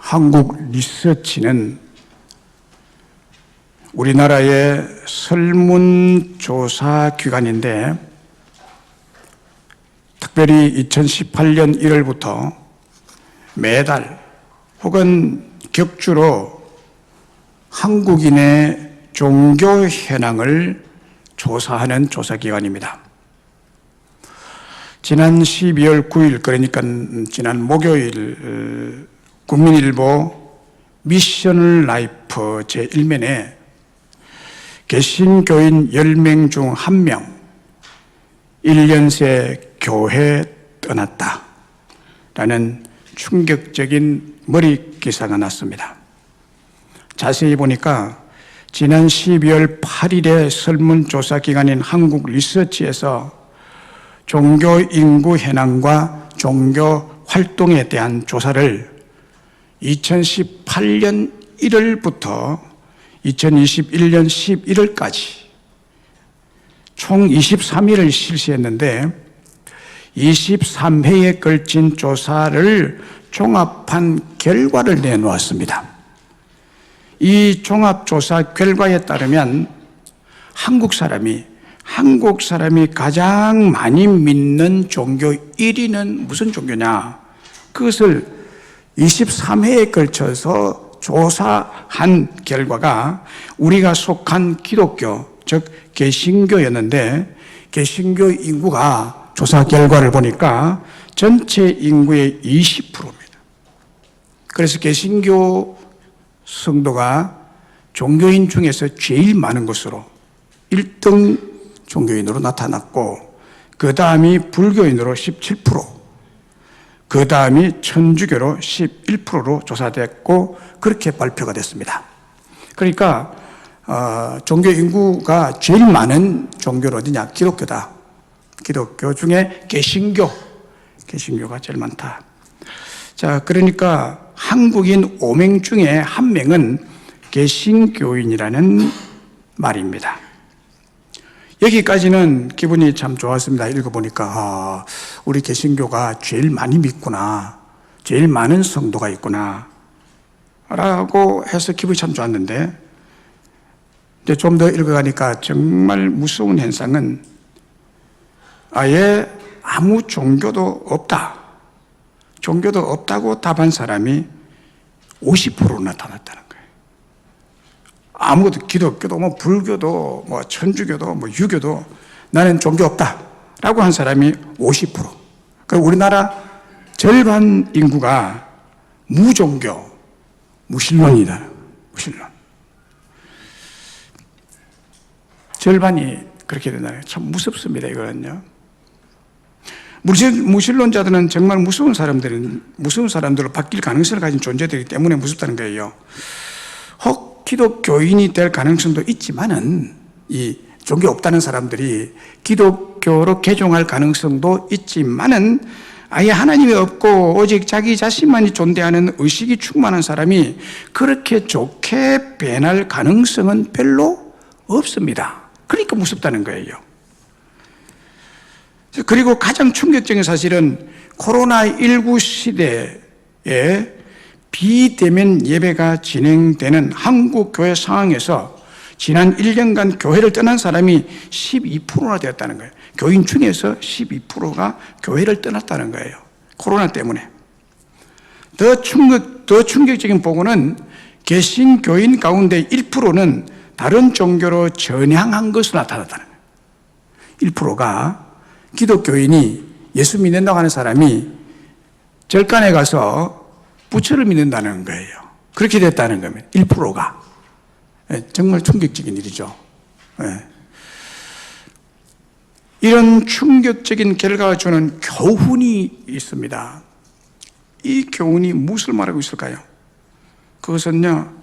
한국 리서치는 우리나라의 설문조사 기관인데 특별히 2018년 1월부터 매달 혹은 격주로 한국인의 종교 현황을 조사하는 조사기관입니다. 지난 12월 9일 그러니까 지난 목요일 국민일보 미션 라이프 제1면에 개신교인 10명 중 1명 1년 새 교회 떠났다 라는 충격적인 머리 기사가 났습니다. 자세히 보니까 지난 12월 8일에 설문조사 기관인 한국 리서치에서 종교 인구 현황과 종교 활동에 대한 조사를 2018년 1월부터 2021년 11월까지 총 23회를 실시했는데 23회에 걸친 조사를 종합한 결과를 내놓았습니다. 이 종합조사 결과에 따르면 한국 사람이 가장 많이 믿는 종교 1위는 무슨 종교냐? 그것을 23회에 걸쳐서 조사한 결과가 우리가 속한 기독교, 즉 개신교였는데 개신교 인구가 조사 결과를 보니까 전체 인구의 20%입니다. 그래서 개신교 성도가 종교인 중에서 제일 많은 것으로 1등 종교인으로 나타났고 그 다음이 불교인으로 17%, 그 다음이 천주교로 11%로 조사됐고 그렇게 발표가 됐습니다. 그러니까 종교 인구가 제일 많은 종교는 어디냐? 기독교다. 기독교 중에 개신교가 제일 많다. 자, 그러니까 한국인 5명 중에 1명은 개신교인이라는 말입니다. 여기까지는 기분이 참 좋았습니다. 읽어보니까 우리 개신교가 제일 많이 믿구나, 제일 많은 성도가 있구나 라고 해서 기분이 참 좋았는데 이제 좀 더 읽어가니까 정말 무서운 현상은 아예 아무 종교도 없다, 종교도 없다고 답한 사람이 50% 나타났다는 거예요. 아무것도 기독교도 불교도 천주교도 유교도 나는 종교 없다라고 한 사람이 50%. 그리고 우리나라 절반 인구가 무종교, 무신론이다. 무신론. 절반이 그렇게 된다는 거예요. 참 무섭습니다, 이거는요. 무신론자들은 정말 무서운 사람들로 바뀔 가능성을 가진 존재들이기 때문에 무섭다는 거예요. 혹 기독교인이 될 가능성도 있지만은 이 종교 없다는 사람들이 기독교로 개종할 가능성도 있지만은 아예 하나님이 없고 오직 자기 자신만이 존재하는 의식이 충만한 사람이 그렇게 좋게 변할 가능성은 별로 없습니다. 그러니까 무섭다는 거예요. 그리고 가장 충격적인 사실은 코로나19 시대에 비대면 예배가 진행되는 한국 교회 상황에서 지난 1년간 교회를 떠난 사람이 12%나 되었다는 거예요. 교인 중에서 12%가 교회를 떠났다는 거예요. 코로나 때문에. 더 충격적인 보고는 개신교인 가운데 1%는 다른 종교로 전향한 것으로 나타났다는 거예요. 1%가 기독교인이 예수 믿는다고 하는 사람이 절간에 가서 부처를 믿는다는 거예요. 그렇게 됐다는 겁니다. 1%가. 정말 충격적인 일이죠. 이런 충격적인 결과가 주는 교훈이 있습니다. 이 교훈이 무엇을 말하고 있을까요? 그것은요,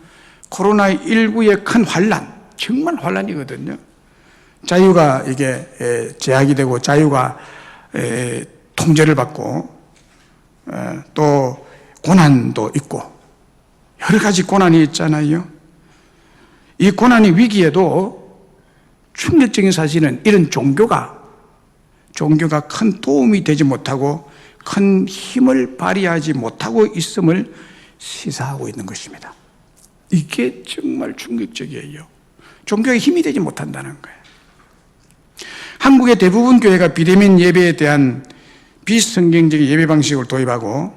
코로나19의 큰 환란, 정말 환란이거든요. 자유가 이게 제약이 되고 자유가 통제를 받고 또 고난도 있고 여러 가지 고난이 있잖아요. 이 고난의 위기에도 충격적인 사실은 이런 종교가 큰 도움이 되지 못하고 큰 힘을 발휘하지 못하고 있음을 시사하고 있는 것입니다. 이게 정말 충격적이에요. 종교의 힘이 되지 못한다는 거예요. 한국의 대부분 교회가 비대면 예배에 대한 비성경적인 예배 방식을 도입하고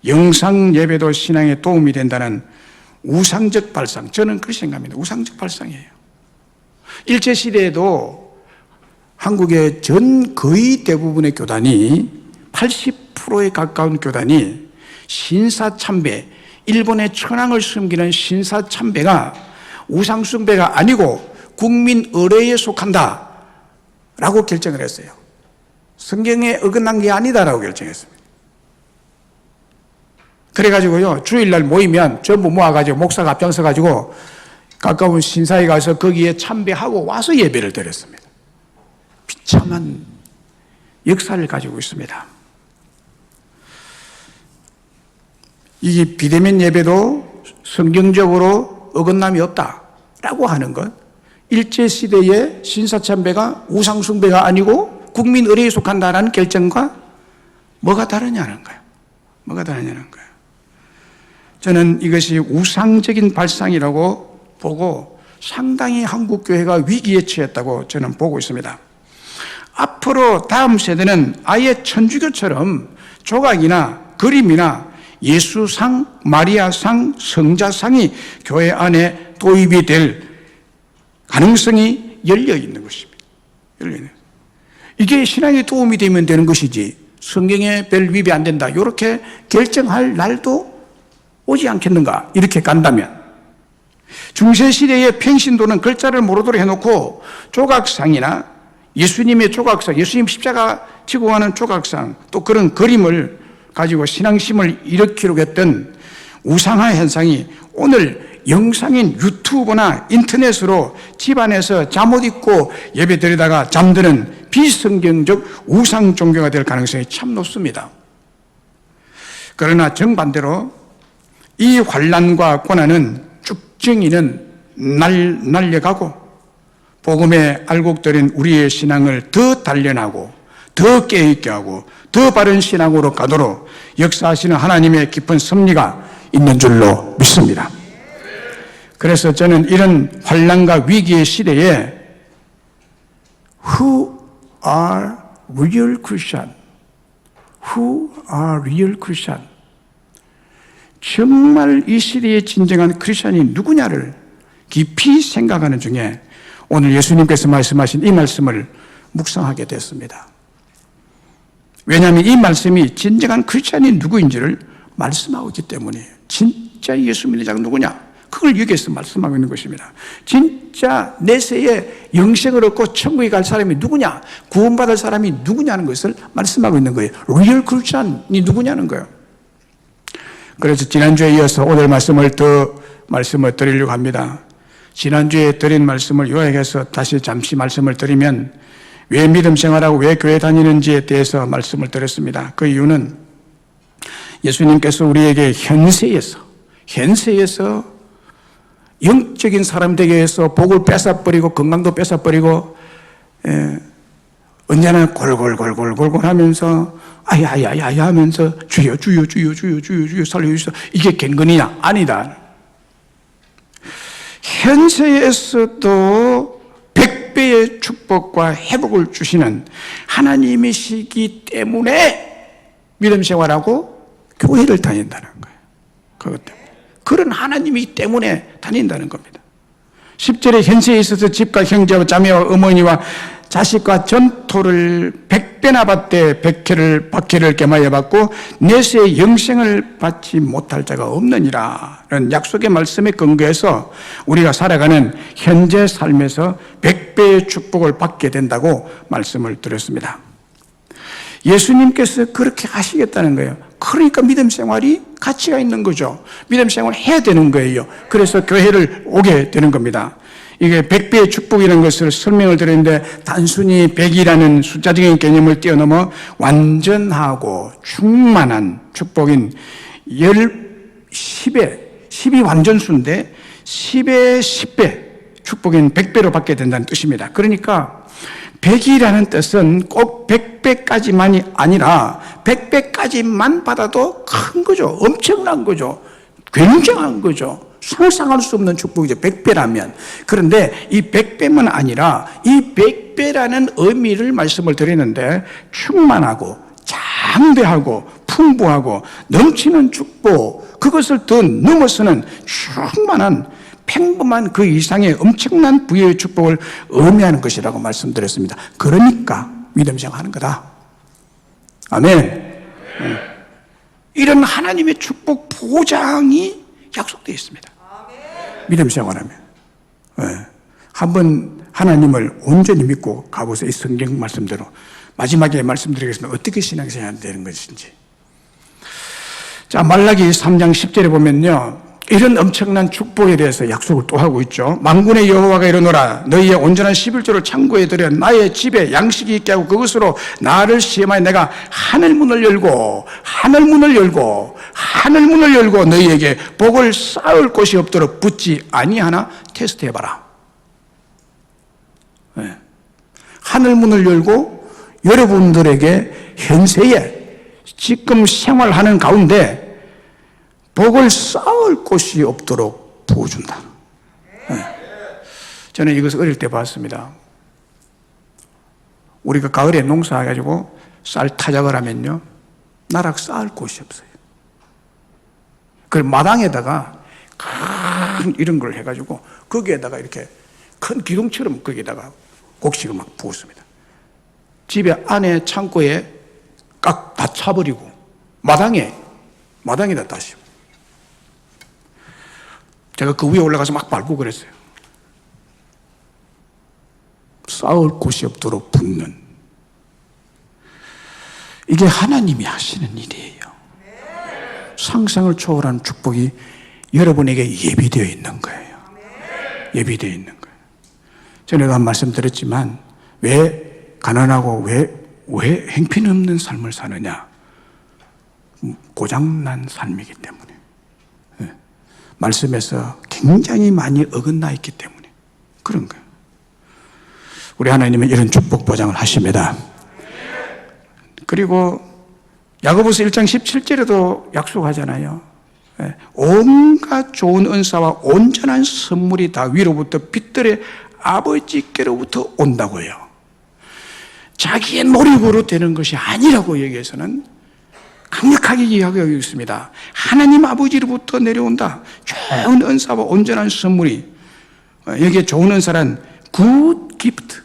영상 예배도 신앙에 도움이 된다는 우상적 발상, 저는 그렇게 생각합니다. 우상적 발상이에요. 일제시대에도 한국의 거의 대부분의 교단이 80%에 가까운 교단이 신사참배, 일본의 천황을 섬기는 신사참배가 우상숭배가 아니고 국민 의례에 속한다 라고 결정을 했어요. 성경에 어긋난 게 아니다라고 결정했습니다. 그래가지고요, 주일날 모이면 전부 모아가지고 목사가 앞장서가지고 가까운 신사에 가서 거기에 참배하고 와서 예배를 드렸습니다. 비참한 역사를 가지고 있습니다. 이 비대면 예배도 성경적으로 어긋남이 없다라고 하는 것, 일제시대의 신사참배가 우상숭배가 아니고 국민 의례에 속한다라는 결정과 뭐가 다르냐는 거예요. 뭐가 다르냐는 거예요. 저는 이것이 우상적인 발상이라고 보고 상당히 한국 교회가 위기에 처했다고 저는 보고 있습니다. 앞으로 다음 세대는 아예 천주교처럼 조각이나 그림이나 예수상, 마리아상, 성자상이 교회 안에 도입이 될 가능성이 열려 있는 것입니다. 열려 있는. 이게 신앙에 도움이 되면 되는 것이지 성경에 별 위배 안 된다 이렇게 결정할 날도 오지 않겠는가 이렇게 간다면, 중세시대의 평신도는 글자를 모르도록 해놓고 조각상이나 예수님의 조각상, 예수님 십자가 지고 가는 조각상, 또 그런 그림을 가지고 신앙심을 일으키려고 했던 우상화 현상이 오늘 영상인 유튜브나 인터넷으로 집안에서 잠옷 입고 예배 드리다가 잠드는 비성경적 우상 종교가 될 가능성이 참 높습니다. 그러나 정반대로 이 환난과 고난은 쭉정이는 날려가고 복음에 알곡들인 우리의 신앙을 더 단련하고 더 깨어있게 하고 더 바른 신앙으로 가도록 역사하시는 하나님의 깊은 섭리가 있는 줄로 믿습니다. 그래서 저는 이런 환난과 위기의 시대에 Who are real Christian? Who are real Christian? 정말 이 시대의 진정한 크리스천이 누구냐를 깊이 생각하는 중에 오늘 예수님께서 말씀하신 이 말씀을 묵상하게 됐습니다. 왜냐하면 이 말씀이 진정한 크리스천이 누구인지를 말씀하고 있기 때문이에요. 진짜 예수 믿는 자가 누구냐? 그걸 여기에서 말씀하고 있는 것입니다. 진짜 내세에 영생을 얻고 천국에 갈 사람이 누구냐? 구원받을 사람이 누구냐는 것을 말씀하고 있는 거예요. 리얼 크리스천이 누구냐는 거예요. 그래서 지난주에 이어서 오늘 말씀을 드리려고 합니다. 지난주에 드린 말씀을 요약해서 다시 잠시 말씀을 드리면, 왜 믿음 생활하고 왜 교회 다니는지에 대해서 말씀을 드렸습니다. 그 이유는 예수님께서 우리에게 현세에서 영적인 사람 되게 해서 복을 뺏어버리고 건강도 뺏어버리고 언제나 골골 하면서 아야야야야 하면서 주여 살려주시오. 이게 갱근이냐? 아니다. 현세에서도 100배의 축복과 회복을 주시는 하나님이시기 때문에 믿음 생활하고 교회를 다닌다는 거예요. 그것 때문에. 그런 하나님이기 때문에 다닌다는 겁니다. 10절에 현세에 있어서 집과 형제와 자매와 어머니와 자식과 전토를 100배나 받되 박해를 겸하여 받고 내세의 영생을 받지 못할 자가 없느니라 라는 약속의 말씀에 근거해서 우리가 살아가는 현재 삶에서 100배의 축복을 받게 된다고 말씀을 드렸습니다. 예수님께서 그렇게 하시겠다는 거예요. 그러니까 믿음 생활이 가치가 있는 거죠. 믿음 생활을 해야 되는 거예요. 그래서 교회를 오게 되는 겁니다. 이게 100배의 축복이라는 것을 설명을 드렸는데, 단순히 100이라는 숫자적인 개념을 뛰어넘어 완전하고 충만한 축복인 10이 완전수인데 10의 10배 축복인 100배로 받게 된다는 뜻입니다. 그러니까 100이라는 뜻은 꼭 100배까지만이 아니라 100배까지만 받아도 큰 거죠. 엄청난 거죠. 굉장한 거죠. 상상할 수 없는 축복이죠. 100배라면. 그런데 이 100배만 아니라 이 100배라는 의미를 말씀을 드리는데 충만하고 장대하고 풍부하고 넘치는 축복, 그것을 더 넘어서는 충만한 평범한 그 이상의 엄청난 부여의 축복을 의미하는 것이라고 말씀드렸습니다. 그러니까 믿음 생활하는 거다. 아멘. 이런 하나님의 축복 보장이 약속되어 있습니다. 믿음 생활하면. 한번 하나님을 온전히 믿고 가보세요. 이 성경 말씀대로. 마지막에 말씀드리겠습니다. 어떻게 신앙생활이 되는 것인지. 자, 말라기 3장 10절에 보면요, 이런 엄청난 축복에 대해서 약속을 또 하고 있죠. 만군의 여호와가 이르노라. 너희의 온전한 11조를 창고에 들여 나의 집에 양식이 있게 하고 그것으로 나를 시험하여 내가 하늘문을 열고 너희에게 복을 쌓을 곳이 없도록 붙지 아니하나 테스트해봐라. 네. 하늘문을 열고 여러분들에게 현세에 지금 생활하는 가운데 복을 쌓을 곳이 없도록 부어준다. 네. 저는 이것을 어릴 때 봤습니다. 우리가 가을에 농사해가지고 쌀 타작을 하면요, 나락 쌓을 곳이 없어요. 그 마당에다가 큰 이런 걸 해가지고 거기에다가 이렇게 큰 기둥처럼 거기에다가 곡식을 막 부었습니다. 집에 안에 창고에 깍 다 차버리고 마당에다 다시고. 제가 그 위에 올라가서 막 밟고 그랬어요. 쌓을 곳이 없도록 붓는. 이게 하나님이 하시는 일이에요. 상상을 초월하는 축복이 여러분에게 예비되어 있는 거예요. 예비되어 있는 거예요. 전에도 한 말씀 드렸지만 왜 가난하고 왜 행편없는 삶을 사느냐? 고장난 삶이기 때문에. 말씀에서 굉장히 많이 어긋나 있기 때문에 그런 거예요. 우리 하나님은 이런 축복 보장을 하십니다. 그리고 야고보서 1장 17절에도 약속하잖아요. 온갖 좋은 은사와 온전한 선물이 다 위로부터 빛들의 아버지께로부터 온다고요. 자기의 노력으로 되는 것이 아니라고 여기에서는 강력하게 이야기하고 있습니다. 하나님 아버지로부터 내려온다. 좋은 은사와 온전한 선물이. 여기에 좋은 은사란 good gift,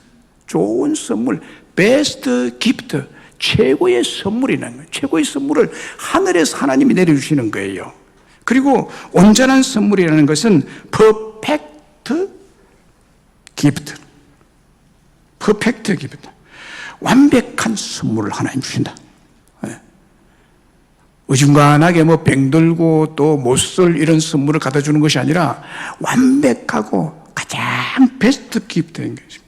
좋은 선물, best gift, 최고의 선물이라는 거예요. 최고의 선물을 하늘에서 하나님이 내려주시는 거예요. 그리고 온전한 선물이라는 것은 perfect gift, perfect gift, 완벽한 선물을 하나님 주신다. 어중간하게 뭐 병들고 또 못 쓸 이런 선물을 갖다 주는 것이 아니라 완벽하고 가장 베스트 기프트인 것입니다.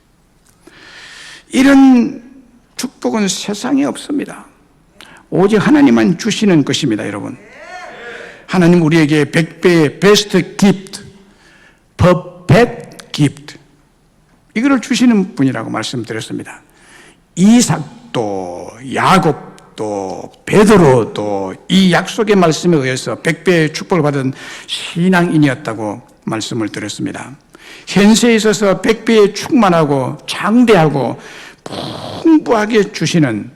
이런 축복은 세상에 없습니다. 오직 하나님만 주시는 것입니다, 여러분. 하나님 우리에게 100배의 베스트 기프트, 퍼펙트 기프트, 이거를 주시는 분이라고 말씀드렸습니다. 이삭도 야곱 또 베드로도 이 약속의 말씀에 의해서 100배의 축복을 받은 신앙인이었다고 말씀을 드렸습니다. 현세에 있어서 100배의 충만하고 장대하고 풍부하게 주시는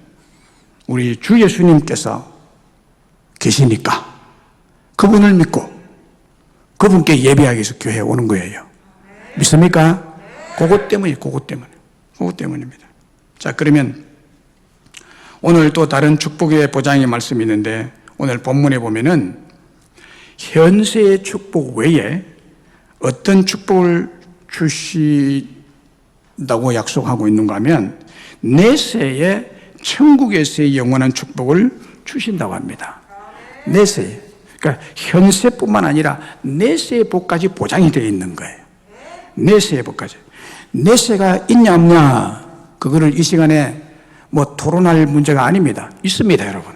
우리 주 예수님께서 계시니까 그분을 믿고 그분께 예배하기 위해서 교회에 오는 거예요. 믿습니까? 그것 때문입니다. 자, 그러면 오늘 또 다른 축복의 보장의 말씀이 있는데 오늘 본문에 보면은 현세의 축복 외에 어떤 축복을 주신다고 약속하고 있는가 하면 내세에 천국에서의 영원한 축복을 주신다고 합니다. 내세에. 그러니까 현세뿐만 아니라 내세의 복까지 보장이 되어 있는 거예요. 내세의 복까지. 내세가 있냐 없냐 그거를 이 시간에 뭐 토론할 문제가 아닙니다. 있습니다, 여러분.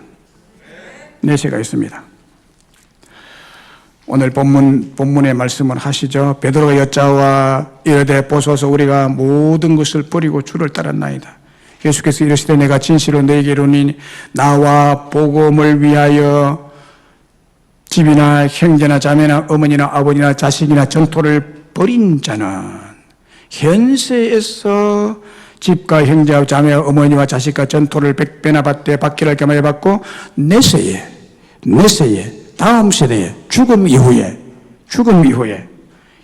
내세가 있습니다. 오늘 본문의 말씀을 하시죠. 베드로가 여짜와 이르되 보소서 우리가 모든 것을 버리고 주를 따랐나이다. 예수께서 이르시되 내가 진실로 너희에게 이르노니 나와 복음을 위하여 집이나 형제나 자매나 어머니나 아버지나 자식이나 전토를 벌인 자는 현세에서 집과 형제와 자매와 어머니와 자식과 전토를 100배나 받되 받기를 겸하여 받고 내세에 다음 세대에 죽음 이후에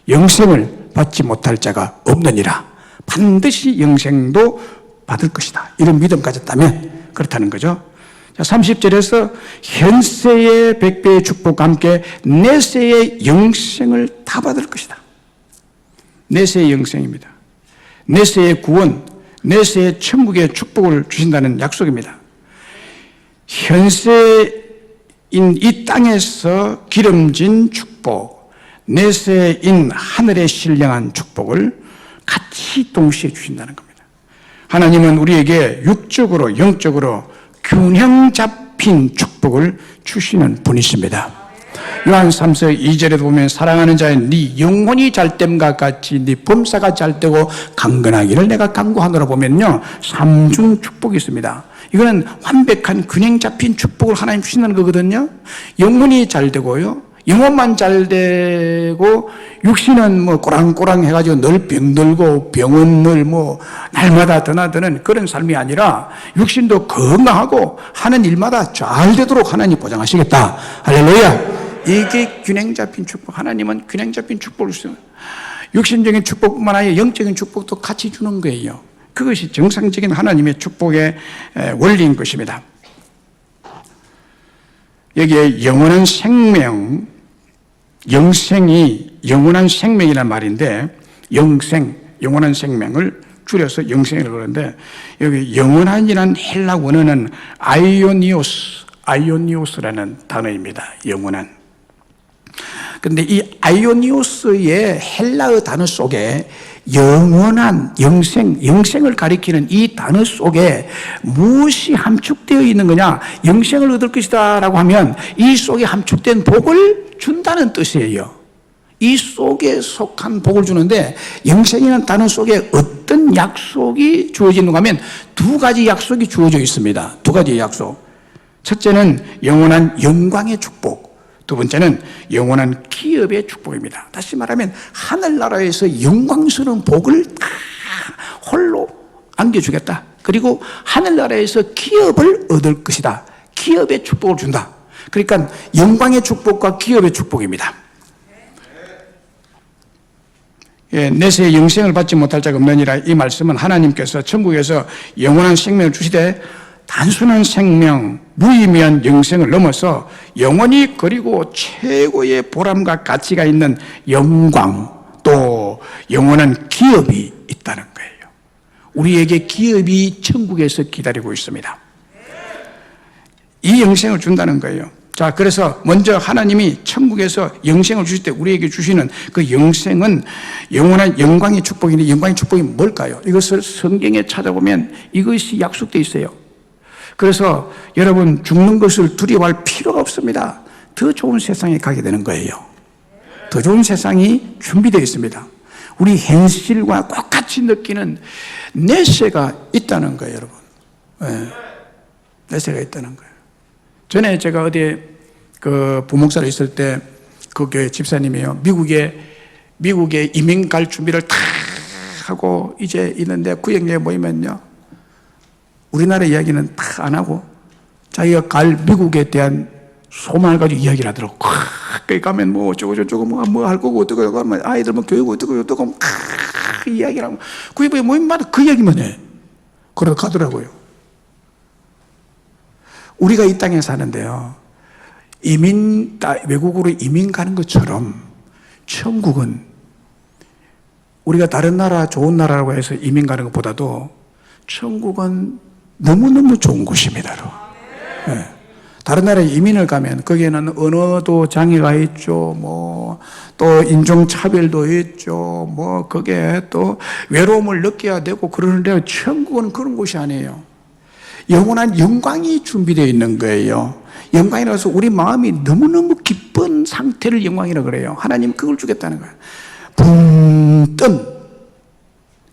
영생을 받지 못할 자가 없느니라. 반드시 영생도 받을 것이다. 이런 믿음 가졌다면 그렇다는 거죠. 30절에서 현세의 100배의 축복과 함께 내세의 영생을 다 받을 것이다. 내세의 영생입니다. 내세의 구원, 내세의 천국의 축복을 주신다는 약속입니다. 현세인 이 땅에서 기름진 축복, 내세인 하늘의 신령한 축복을 같이 동시에 주신다는 겁니다. 하나님은 우리에게 육적으로 영적으로 균형 잡힌 축복을 주시는 분이십니다. 요한 3서 2절에 보면 사랑하는 자의 네 영혼이 잘됨과 같이 네 범사가 잘되고 강건하기를 내가 간구하노라 보면요, 삼중 축복이 있습니다. 이거는 완벽한 균형 잡힌 축복을 하나님 주신다는 거거든요. 영혼이 잘되고요, 영혼만 잘되고 육신은 뭐 꼬랑꼬랑 해가지고 늘 병들고 병은 늘 뭐 날마다 드나드는 그런 삶이 아니라 육신도 건강하고 하는 일마다 잘 되도록 하나님 보장하시겠다. 할렐루야. 이게 균형 잡힌 축복. 하나님은 균형 잡힌 축복을 주세요. 육신적인 축복뿐만 아니라 영적인 축복도 같이 주는 거예요. 그것이 정상적인 하나님의 축복의 원리인 것입니다. 여기에 영원한 생명, 영생이 영원한 생명이란 말인데, 영원한 생명을 줄여서 영생이라고 그러는데, 여기 영원한이라는 헬라 원어는 아이오니오스라는 단어입니다. 영원한. 근데 이 아이오니오스의 헬라어 단어 속에 영원한, 영생을 가리키는 이 단어 속에 무엇이 함축되어 있는 거냐? 영생을 얻을 것이다 라고 하면 이 속에 함축된 복을 준다는 뜻이에요. 이 속에 속한 복을 주는데, 영생이라는 단어 속에 어떤 약속이 주어지는가 하면 두 가지 약속이 주어져 있습니다. 두 가지 약속. 첫째는 영원한 영광의 축복, 두 번째는 영원한 기업의 축복입니다. 다시 말하면 하늘나라에서 영광스러운 복을 다 홀로 안겨주겠다. 그리고 하늘나라에서 기업을 얻을 것이다. 기업의 축복을 준다. 그러니까 영광의 축복과 기업의 축복입니다. 내세의 영생을 받지 못할 자가 없느니라. 이 말씀은 하나님께서 천국에서 영원한 생명을 주시되 단순한 생명, 무의미한 영생을 넘어서 영원히 그리고 최고의 보람과 가치가 있는 영광, 또 영원한 기업이 있다는 거예요. 우리에게 기업이 천국에서 기다리고 있습니다. 이 영생을 준다는 거예요. 자, 그래서 먼저 하나님이 천국에서 영생을 주실 때 우리에게 주시는 그 영생은 영원한 영광의 축복인데, 영광의 축복이 뭘까요? 이것을 성경에 찾아보면 이것이 약속되어 있어요. 그래서 여러분, 죽는 것을 두려워할 필요가 없습니다. 더 좋은 세상에 가게 되는 거예요. 더 좋은 세상이 준비되어 있습니다. 우리 현실과 똑같이 느끼는 내세가 있다는 거예요, 여러분. 네. 내세가 있다는 거예요. 전에 제가 어디에 그 부목사로 있을 때 그 교회 집사님이에요. 미국에 이민 갈 준비를 다 하고 이제 있는데 구역내에 모이면요, 우리나라 이야기는 다 안 하고 자기가 갈 미국에 대한 소망을 가지고 이야기를 하더라고. 거기 가면 뭐 어쩌고 뭐 할 거고 어떡하고 하면 아이들 뭐 교육 어떡하고 막 이야기를 하고 구역에 모임마다 그 이야기만 해. 그러다 가더라고요. 우리가 이 땅에 사는데요, 외국으로 이민 가는 것처럼 천국은 우리가 다른 나라 좋은 나라라고 해서 이민 가는 것보다도 천국은 너무너무 좋은 곳입니다. 네. 다른 나라에 이민을 가면 거기에는 언어도 장애가 있죠. 뭐 또 인종차별도 있죠. 뭐 거기에 또 외로움을 느껴야 되고 그러는데 천국은 그런 곳이 아니에요. 영원한 영광이 준비되어 있는 거예요. 영광이라서 우리 마음이 너무너무 기쁜 상태를 영광이라고 그래요. 하나님 그걸 주겠다는 거예요. 붕 뜬.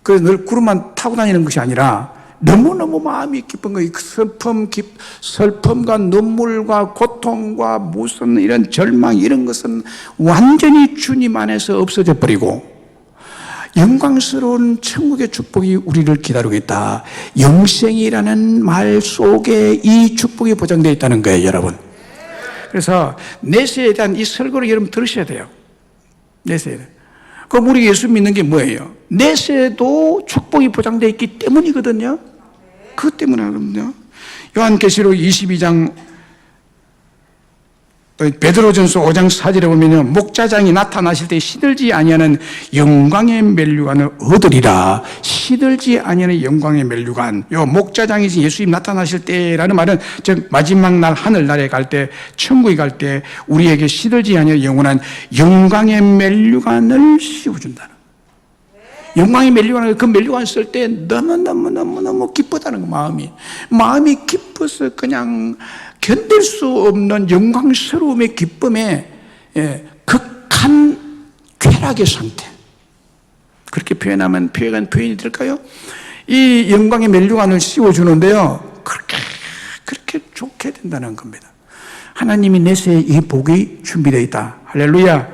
그래서 늘 구름만 타고 다니는 것이 아니라 너무너무 마음이 기쁜 거예요. 슬픔과 눈물과 고통과 무슨 이런 절망 이런 것은 완전히 주님 안에서 없어져 버리고 영광스러운 천국의 축복이 우리를 기다리고 있다. 영생이라는 말 속에 이 축복이 보장되어 있다는 거예요, 여러분. 그래서 내세에 대한 이 설교를 여러분 들으셔야 돼요. 내세에. 그럼 우리 예수 믿는 게 뭐예요? 내세에도 축복이 보장되어 있기 때문이거든요. 그것 때문에 하거든요. 요한계시록 22장 베드로전서 5장 4절에 보면 목자장이 나타나실 때 시들지 아니하는 영광의 면류관을 얻으리라. 시들지 아니하는 영광의 면류관. 요 목자장이 예수님 나타나실 때라는 말은 즉 마지막 날 하늘나라에 갈 때 천국에 갈 때 우리에게 시들지 아니하는 영원한 영광의 면류관을 씌워준다는. 영광의 면류관을 그 면류관 쓸 때 너무 기쁘다는 거. 마음이 기뻐서 그냥 견딜 수 없는 영광스러움의 기쁨에 극한 쾌락의 상태. 그렇게 표현하면 표현이 될까요? 이 영광의 면류관을 씌워주는데요. 그렇게 좋게 된다는 겁니다. 하나님이 내세에 이 복이 준비되어 있다. 할렐루야.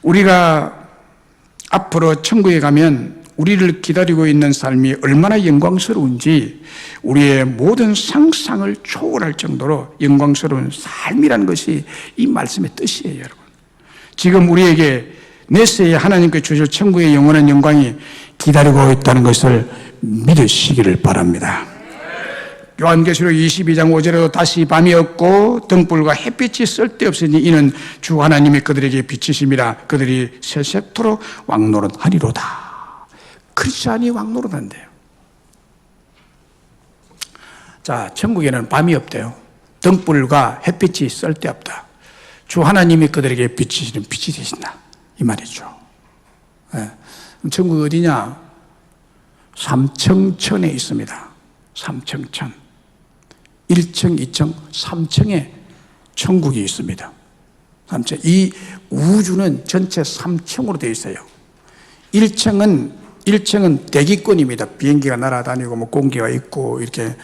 우리가 앞으로 천국에 가면 우리를 기다리고 있는 삶이 얼마나 영광스러운지 우리의 모든 상상을 초월할 정도로 영광스러운 삶이라는 것이 이 말씀의 뜻이에요, 여러분. 지금 우리에게 내세에 하나님께 주실 천국의 영원한 영광이 기다리고 있다는 것을 믿으시기를 바랍니다. 요한계시록 22장 5절에도 다시 밤이었고 등불과 햇빛이 쓸데없으니 이는 주 하나님이 그들에게 비치심이라. 그들이 세세토록 왕노릇하리로다. 크리스찬이 왕노릇한대요. 자, 천국에는 밤이 없대요. 등불과 햇빛이 쓸데없다. 주 하나님이 그들에게 비치시는 빛이 되신다. 이 말이죠. 네. 천국이 어디냐? 삼층천에 있습니다. 삼층천. 1층, 2층, 3층에 천국이 있습니다. 3층. 이 우주는 전체 3층으로 되어 있어요. 1층은 대기권입니다. 비행기가 날아다니고 뭐 공기가 있고 이렇게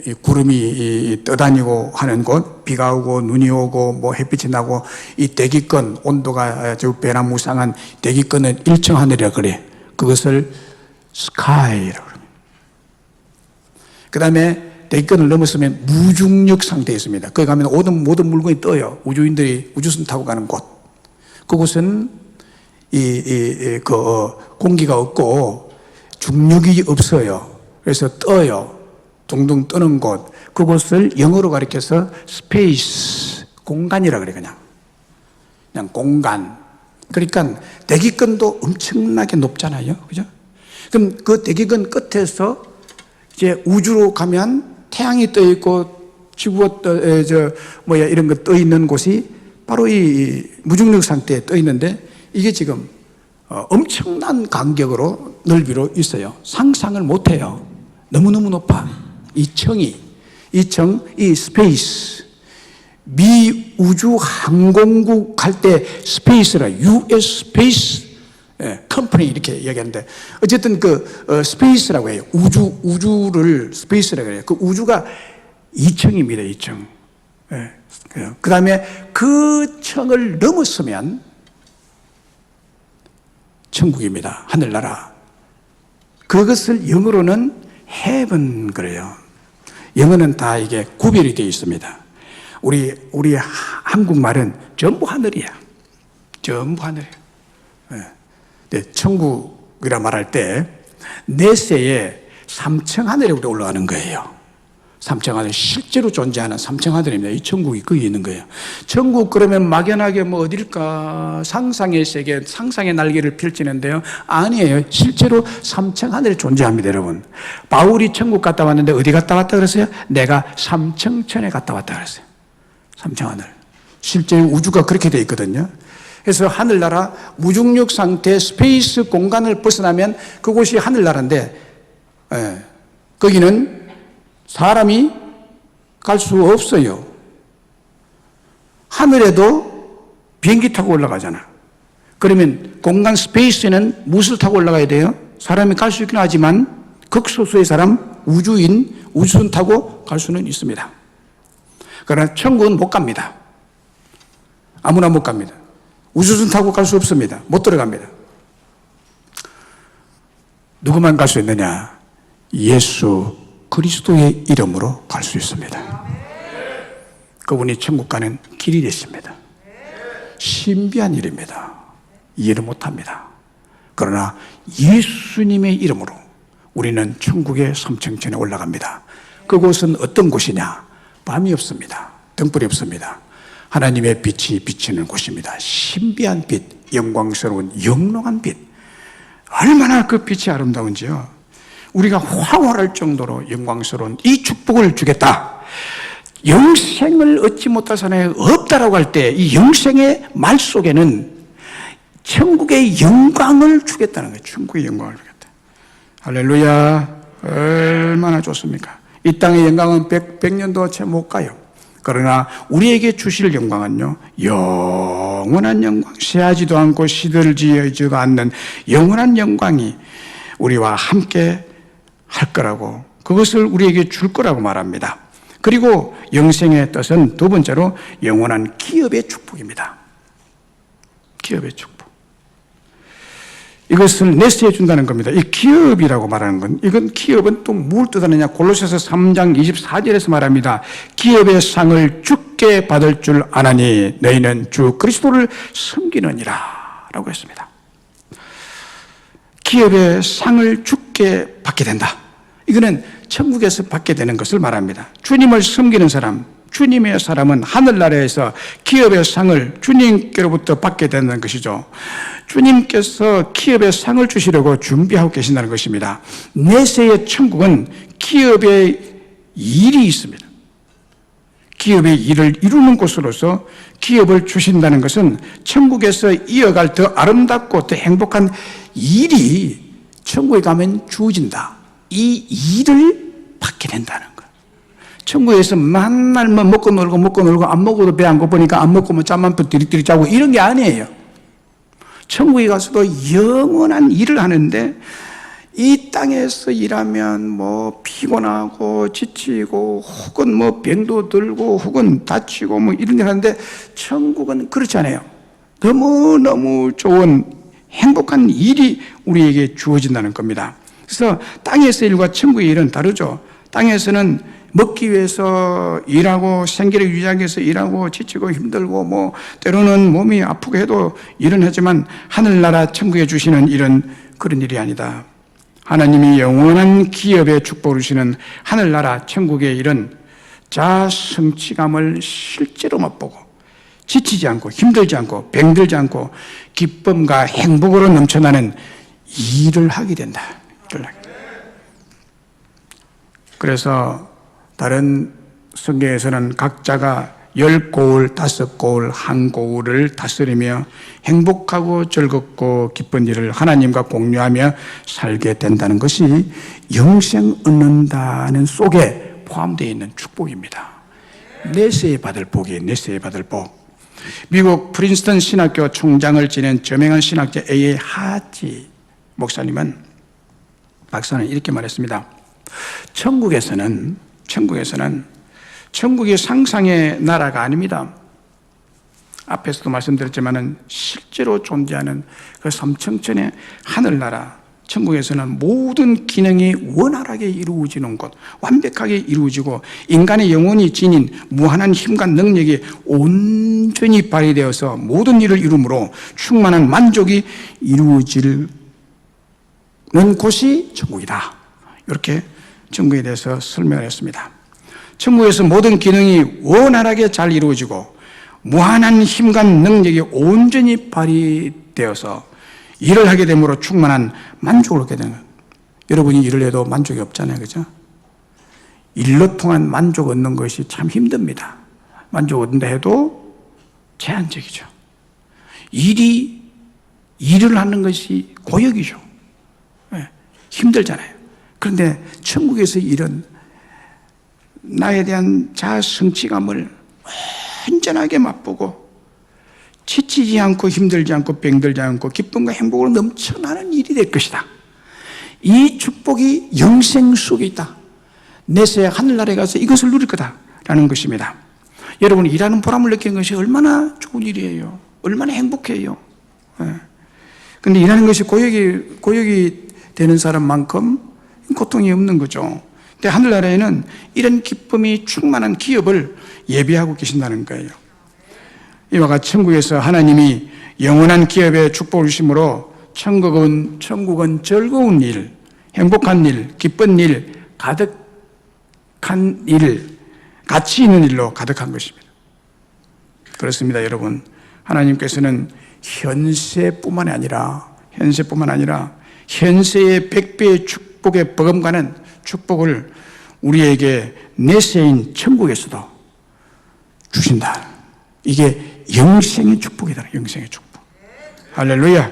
이 구름이 떠다니고 하는 곳, 비가 오고 눈이 오고 뭐 햇빛이 나고 이 대기권, 온도가 저 배나무상한 대기권은 1층 하늘이라 그래. 그것을 스카이라고 합니다. 그 다음에 대기권을 넘었으면 무중력 상태에 있습니다. 거기 가면 모든 물건이 떠요. 우주인들이 우주선 타고 가는 곳. 그곳은 공기가 없고 중력이 없어요. 그래서 떠요. 둥둥 뜨는 곳. 그곳을 영어로 가리켜서 스페이스, 공간이라 그래, 그냥 공간. 그러니까 대기권도 엄청나게 높잖아요. 그죠? 그럼 그 대기권 끝에서 이제 우주로 가면 태양이 떠 있고 지구가 이런 거 떠 있는 곳이 바로 이 무중력 상태에 떠 있는데 이게 지금 엄청난 간격으로 넓이로 있어요. 상상을 못 해요. 너무너무 높아. 이 스페이스. 미 우주 항공국 갈 때 스페이스라 US 스페이스 컴퍼니 이렇게 얘기하는데 어쨌든 스페이스라고 해요. 우주를 스페이스라고 해요. 그 우주가 2층입니다. 2층. 그 다음에 그 층을 넘었으면 천국입니다. 하늘나라. 그것을 영어로는 heaven 그래요. 영어는 다 이게 구별이 되어 있습니다. 우리 한국말은 전부 하늘이야. 전부 하늘이야. 네, 천국이라 말할 때 내세에 3층 하늘에 우리 올라가는 거예요. 3층 하늘, 실제로 존재하는 3층 하늘입니다. 이 천국이 거기 있는 거예요. 천국 그러면 막연하게 뭐 어딜까? 상상의 세계, 상상의 날개를 펼치는데요. 아니에요. 실제로 3층 하늘에 존재합니다, 여러분. 바울이 천국 갔다 왔는데 어디 갔다 왔다 그랬어요? 내가 3층천에 갔다 왔다 그랬어요. 3층 하늘. 실제 우주가 그렇게 되어 있거든요. 그래서 하늘나라, 무중력 상태, 스페이스 공간을 벗어나면 그곳이 하늘나라인데, 거기는 사람이 갈 수 없어요. 하늘에도 비행기 타고 올라가잖아. 그러면 공간 스페이스는 무엇을 타고 올라가야 돼요? 사람이 갈 수 있긴 하지만 극소수의 사람, 우주인, 우주선 타고 갈 수는 있습니다. 그러나 천국은 못 갑니다. 아무나 못 갑니다. 우주선 타고 갈 수 없습니다. 못 들어갑니다. 누구만 갈 수 있느냐? 예수 그리스도의 이름으로 갈 수 있습니다. 그분이 천국 가는 길이 되십니다. 신비한 일입니다. 이해를 못합니다. 그러나 예수님의 이름으로 우리는 천국의 삼층천에 올라갑니다. 그곳은 어떤 곳이냐? 밤이 없습니다. 등불이 없습니다. 하나님의 빛이 비치는 곳입니다. 신비한 빛, 영광스러운 영롱한 빛. 얼마나 그 빛이 아름다운지요. 우리가 황홀할 정도로 영광스러운 이 축복을 주겠다. 영생을 얻지 못할 사람이 없다라고 할 때 이 영생의 말 속에는 천국의 영광을 주겠다는 거예요. 천국의 영광을 주겠다. 할렐루야. 얼마나 좋습니까? 이 땅의 영광은 100년도 채 못 가요. 그러나 우리에게 주실 영광은요, 영원한 영광, 쇠하지도 않고 시들지도 않는 영원한 영광이 우리와 함께 할 거라고, 그것을 우리에게 줄 거라고 말합니다. 그리고 영생의 뜻은 두 번째로 영원한 기업의 축복입니다. 기업의 축복. 이것을 내세해 준다는 겁니다. 이 기업이라고 말하는 건, 이건 기업은 또 뭘 뜻하느냐? 골로새서 3장 24절에서 말합니다. 기업의 상을 주께 받을 줄 아나니 너희는 주 그리스도를 섬기느니라 라고 했습니다. 기업의 상을 주께 받게 된다. 이거는 천국에서 받게 되는 것을 말합니다. 주님을 섬기는 사람, 주님의 사람은 하늘나라에서 기업의 상을 주님께로부터 받게 되는 것이죠. 주님께서 기업의 상을 주시려고 준비하고 계신다는 것입니다. 내세의 천국은 기업의 일이 있습니다. 기업의 일을 이루는 곳으로서 기업을 주신다는 것은 천국에서 이어갈 더 아름답고 더 행복한 일이 천국에 가면 주어진다. 이 일을 받게 된다는 거예요. 천국에서 맨날 뭐 먹고 놀고 안 먹어도 배 안 고프니까 안 먹고 뭐 잠만 띠릭띠릭 자고 이런 게 아니에요. 천국에 가서도 영원한 일을 하는데 이 땅에서 일하면 뭐 피곤하고 지치고 혹은 뭐 병도 들고 혹은 다치고 뭐 이런 일 하는데 천국은 그렇지 않아요. 너무너무 좋은 행복한 일이 우리에게 주어진다는 겁니다. 그래서 땅에서 일과 천국의 일은 다르죠. 땅에서는 먹기 위해서 일하고 생계를 유지하기 위해서 일하고 지치고 힘들고 뭐 때로는 몸이 아프고 해도 일은 하지만 하늘나라 천국에 주시는 일은 그런 일이 아니다. 하나님이 영원한 기업에 축복을 주시는 하늘나라 천국의 일은 자아 성취감을 실제로 맛보고 지치지 않고 힘들지 않고 병들지 않고 기쁨과 행복으로 넘쳐나는 일을 하게 된다. 그래서 다른 성경에서는 각자가 10고울, 5고울, 1고울을 다스리며 행복하고 즐겁고 기쁜 일을 하나님과 공유하며 살게 된다는 것이 영생 얻는다는 속에 포함되어 있는 축복입니다. 내세에 받을 복이에요. 내세에 받을 복. 미국 프린스턴 신학교 총장을 지낸 저명한 신학자 A.A. 하지 박사는 이렇게 말했습니다. 천국에서는 천국이 상상의 나라가 아닙니다. 앞에서도 말씀드렸지만은 실제로 존재하는 그 삼층천의 하늘나라, 천국에서는 모든 기능이 원활하게 이루어지는 곳, 완벽하게 이루어지고 인간의 영혼이 지닌 무한한 힘과 능력이 온전히 발휘되어서 모든 일을 이루므로 충만한 만족이 이루어지는 곳이 천국이다. 이렇게 천국에 대해서 설명을 했습니다. 천국에서 모든 기능이 원활하게 잘 이루어지고 무한한 힘과 능력이 온전히 발휘되어서 일을 하게 되므로 충만한 만족을 얻게 되는 거예요. 여러분이 일을 해도 만족이 없잖아요. 그죠? 일로 통한 만족 얻는 것이 참 힘듭니다. 만족 얻는다 해도 제한적이죠. 일을 하는 것이 고역이죠. 네, 힘들잖아요. 그런데 천국에서 일은 나에 대한 자아 성취감을 온전하게 맛보고 지치지 않고 힘들지 않고 병들지 않고 기쁨과 행복으로 넘쳐나는 일이 될 것이다. 이 축복이 영생 속에 있다. 내세 하늘나라에 가서 이것을 누릴 거다라는 것입니다. 여러분, 일하는 보람을 느끼는 것이 얼마나 좋은 일이에요. 얼마나 행복해요. 그런데 일하는 것이 고역이 되는 사람만큼 고통이 없는 거죠. 근데 하늘나라에는 이런 기쁨이 충만한 기업을 예비하고 계신다는 거예요. 이와 같이 천국에서 하나님이 영원한 기업에 축복을 주심으로 천국은 즐거운 일, 행복한 일, 기쁜 일, 가득한 일, 가치 있는 일로 가득한 것입니다. 그렇습니다, 여러분. 하나님께서는 현세뿐만 아니라 현세의 100배의 축복에 버금가는 축복을 우리에게 내세인 천국에서도 주신다. 이게 영생의 축복이다. 영생의 축복. 할렐루야.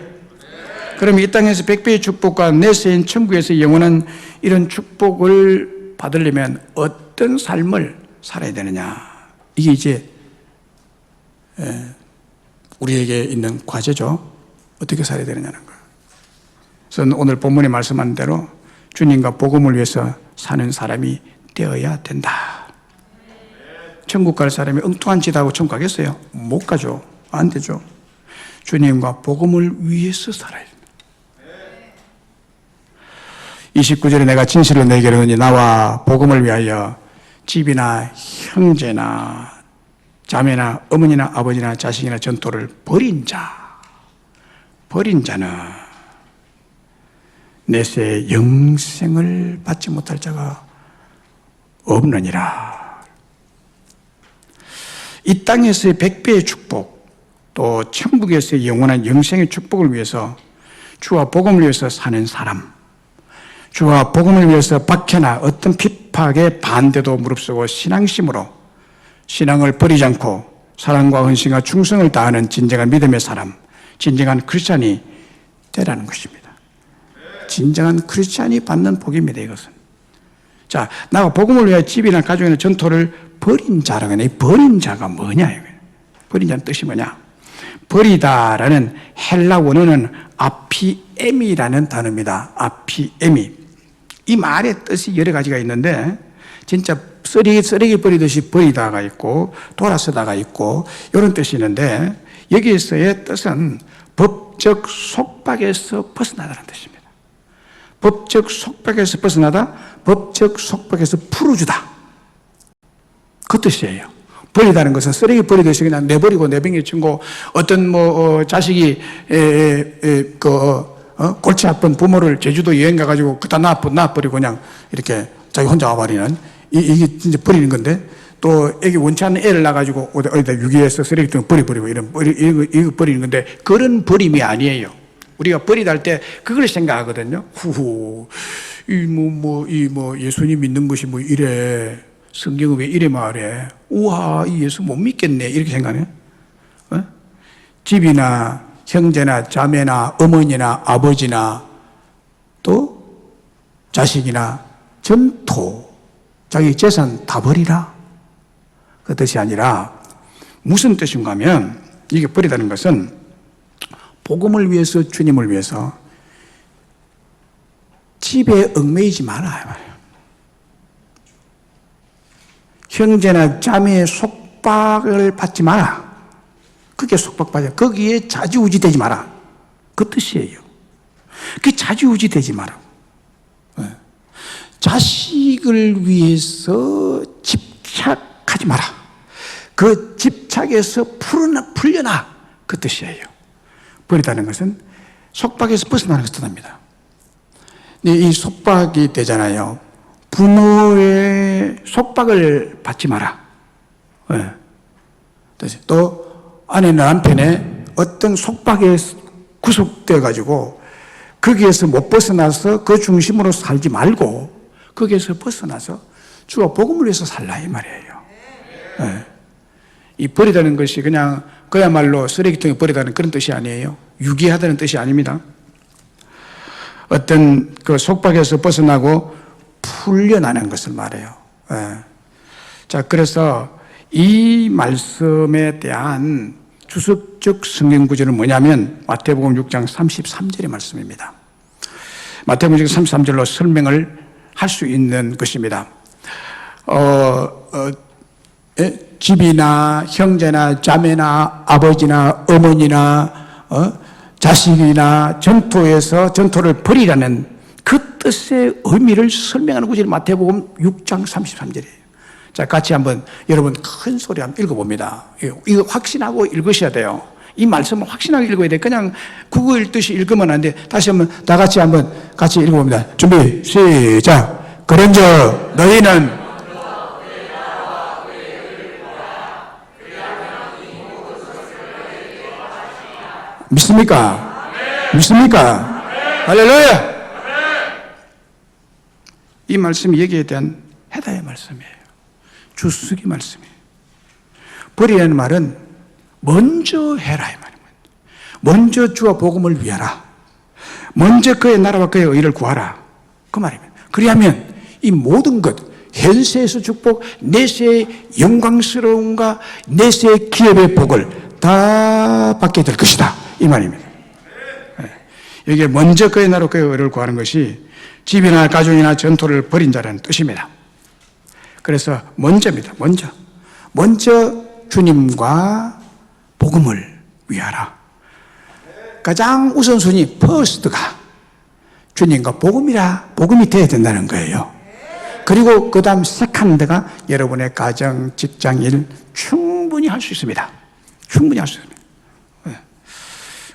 그럼 이 땅에서 100배의 축복과 내세인 천국에서 영원한 이런 축복을 받으려면 어떤 삶을 살아야 되느냐. 이게 이제 우리에게 있는 과제죠. 어떻게 살아야 되느냐는 거예요. 그래서 오늘 본문에 말씀한 대로 주님과 복음을 위해서 사는 사람이 되어야 된다. 천국 갈 사람이 엉뚱한 짓 하고 천국 가겠어요? 못 가죠. 안 되죠. 주님과 복음을 위해서 살아야 된다. 29절에 내가 진실로 내게 이르노니 나와 복음을 위하여 집이나 형제나 자매나 어머니나 아버지나 자식이나 전토를 버린 자는 내세 영생을 받지 못할 자가 없느니라. 이 땅에서의 100배의 축복, 또 천국에서의 영원한 영생의 축복을 위해서 주와 복음을 위해서 사는 사람, 주와 복음을 위해서 박해나 어떤 핍박에 반대도 무릅쓰고 신앙심으로 신앙을 버리지 않고 사랑과 헌신과 충성을 다하는 진정한 믿음의 사람, 진정한 크리스찬이 되라는 것입니다. 진정한 크리스찬이 받는 복입니다, 이것은. 자, 나가 복음을 위하여 집이나 가족이나 전토를 버린 자라고 하네. 이 버린 자가 뭐냐? 버린 자는 뜻이 뭐냐? 버리다라는 헬라 원어는 아피에미라는 단어입니다. 아피에미. 이 말의 뜻이 여러 가지가 있는데, 진짜 쓰레기 버리듯이 버리다가 있고, 돌아서다가 있고, 이런 뜻이 있는데, 여기에서의 뜻은 법적 속박에서 벗어나다는 뜻입니다. 법적 속박에서 벗어나다, 법적 속박에서 풀어주다. 그 뜻이에요. 버리다는 것은 쓰레기 버리듯이 그냥 내버리고 내팽개치고 어떤 자식이 골치 아픈 부모를 제주도 여행 가가지고 그다 놔버리고 그냥 이렇게 자기 혼자 와버리는 이게 진짜 버리는 건데, 또 애기 원치 않는 애를 낳아가지고 어디다 유기해서 쓰레기통에 버리고 이거 버리는 건데, 그런 버림이 아니에요. 우리가 버리다 할 때 그걸 생각하거든요. 예수님 믿는 것이 뭐 이래. 성경은 왜 이래 말해? 우와, 이 예수 못 믿겠네. 이렇게 생각해. 집이나 형제나 자매나 어머니나 아버지나 또 자식이나 전토, 자기 재산 다 버리라. 그 뜻이 아니라 무슨 뜻인가 하면, 이게 버리다는 것은 복음을 위해서, 주님을 위해서 집에 얽매이지 마라. 형제나 자매의 속박을 받지 마라. 그게 속박받아. 거기에 좌지우지 되지 마라. 그 뜻이에요. 그게 좌지우지 되지 마라. 자식을 위해서 집착하지 마라. 그 집착에서 풀려나. 그 뜻이에요. 버리다는 것은 속박에서 벗어나는 것을 뜻합니다. 이 속박이 되잖아요. 부모의 속박을 받지 마라. 또 아내나 남편의 어떤 속박에 구속되어 가지고 거기에서 못 벗어나서 그 중심으로 살지 말고 거기에서 벗어나서 주와 복음을 위해서 살라 이 말이에요. 이 버리다는 것이 그냥 그야말로 쓰레기통에 버리다는 그런 뜻이 아니에요. 유기하다는 뜻이 아닙니다. 어떤 그 속박에서 벗어나고 풀려나는 것을 말해요. 자, 그래서 이 말씀에 대한 주석적 성경 구절은 뭐냐면 마태복음 6장 33절의 말씀입니다. 마태복음 33절로 설명을 할 수 있는 것입니다. 집이나 형제나 자매나 아버지나 어머니나 자식이나 전토를 버리라는 그 뜻의 의미를 설명하는 구절이 마태복음 6장 33절이에요. 자, 같이 한번 여러분 큰 소리 한번 읽어봅니다. 이거 확신하고 읽으셔야 돼요. 이 말씀을 확신하게 읽어야 돼. 그냥 국어 읽듯이 읽으면 안 돼. 다시 한번 다 같이 한번 같이 읽어봅니다. 준비 시작. 그런즉 너희는 믿습니까? 믿습니까? 할렐루야! 이 말씀이 여기에 대한 해답의 말씀이에요. 주수기 말씀이에요. 버리라는 말은 먼저 해라 이 말입니다. 먼저 주와 복음을 위하라. 먼저 그의 나라와 그의 의를 구하라. 그 말입니다. 그리하면 이 모든 것, 현세에서 축복, 내세의 영광스러움과 내세의 기업의 복을 다 받게 될 것이다. 이 말입니다. 여기에 먼저 그의 나라와 그의 의를 구하는 것이 집이나 가족이나 전토를 버린 자라는 뜻입니다. 그래서 먼저입니다. 먼저 주님과 복음을 위하라. 가장 우선순위 퍼스트가 주님과 복음이 되어야 된다는 거예요. 그리고 그 다음 세컨드가 여러분의 가정, 직장, 일 충분히 할 수 있습니다. 충분히 할 수 있습니다.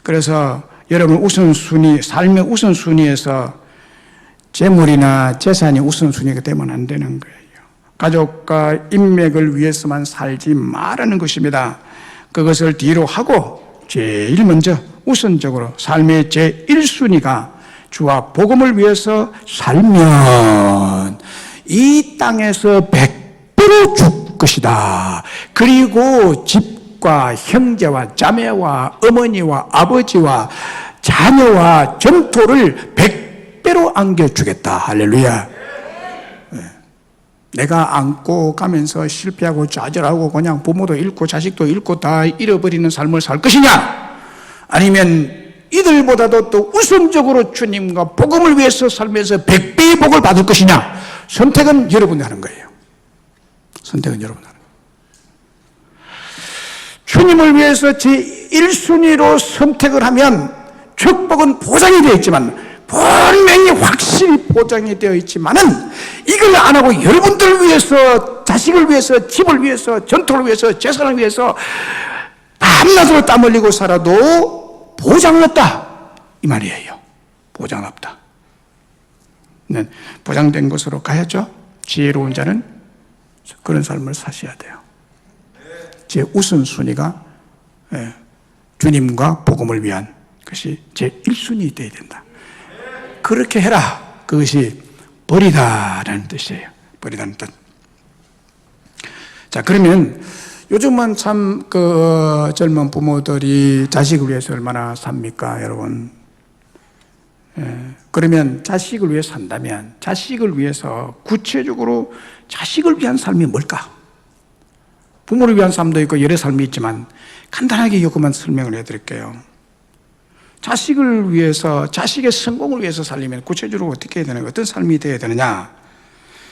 그래서 여러분 우선순위, 삶의 우선순위에서 재물이나 재산이 우선순위가 되면 안 되는 거예요. 가족과 인맥을 위해서만 살지 말라는 것입니다. 그것을 뒤로 하고 제일 먼저 우선적으로 삶의 제1순위가 주와 복음을 위해서 살면 이 땅에서 100배로 줄 것이다. 그리고 집과 형제와 자매와 어머니와 아버지와 자녀와 전토를 100배로 안겨주겠다. 할렐루야. 내가 안고 가면서 실패하고 좌절하고 그냥 부모도 잃고 자식도 잃고 다 잃어버리는 삶을 살 것이냐? 아니면 이들보다도 또 우선적으로 주님과 복음을 위해서 살면서 100배의 복을 받을 것이냐? 선택은 여러분이 하는 거예요. 선택은 여러분이 하는 거예요. 주님을 위해서 제1순위로 선택을 하면 축복은 보장이 되어 있지만 분명히 확실히 보장이 되어 있지만은 이걸 안 하고 여러분들을 위해서, 자식을 위해서, 집을 위해서, 전토를 위해서, 재산을 위해서 밤낮으로 땀 흘리고 살아도 보장은 없다 이 말이에요. 보장은 없다. 네, 보장된 것으로 가야죠. 지혜로운 자는 그런 삶을 사셔야 돼요. 제 우선순위가 주님과 복음을 위한 것이 제 1순위 되어야 된다. 그렇게 해라. 그것이 버리다라는 뜻이에요. 버리다는 뜻. 자, 그러면 요즘은 참 젊은 부모들이 자식을 위해서 얼마나 삽니까, 여러분? 그러면 자식을 위해 산다면 자식을 위해서 구체적으로 자식을 위한 삶이 뭘까? 부모를 위한 삶도 있고 여러 삶이 있지만 간단하게 이것만 설명을 해드릴게요. 자식을 위해서, 자식의 성공을 위해서 살려면 구체적으로 어떻게 해야 되는, 어떤 삶이 되어야 되느냐?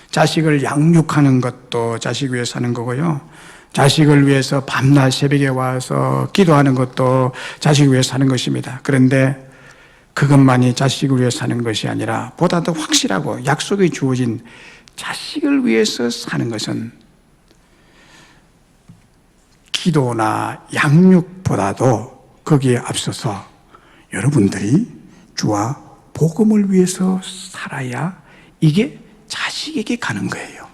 자식을 양육하는 것도 자식 위해서 하는 거고요. 자식을 위해서 밤낮 새벽에 와서 기도하는 것도 자식을 위해서 하는 것입니다. 그런데 그것만이 자식을 위해서 사는 것이 아니라 보다 더 확실하고 약속이 주어진 자식을 위해서 사는 것은 기도나 양육보다도 거기에 앞서서 여러분들이 주와 복음을 위해서 살아야 이게 자식에게 가는 거예요.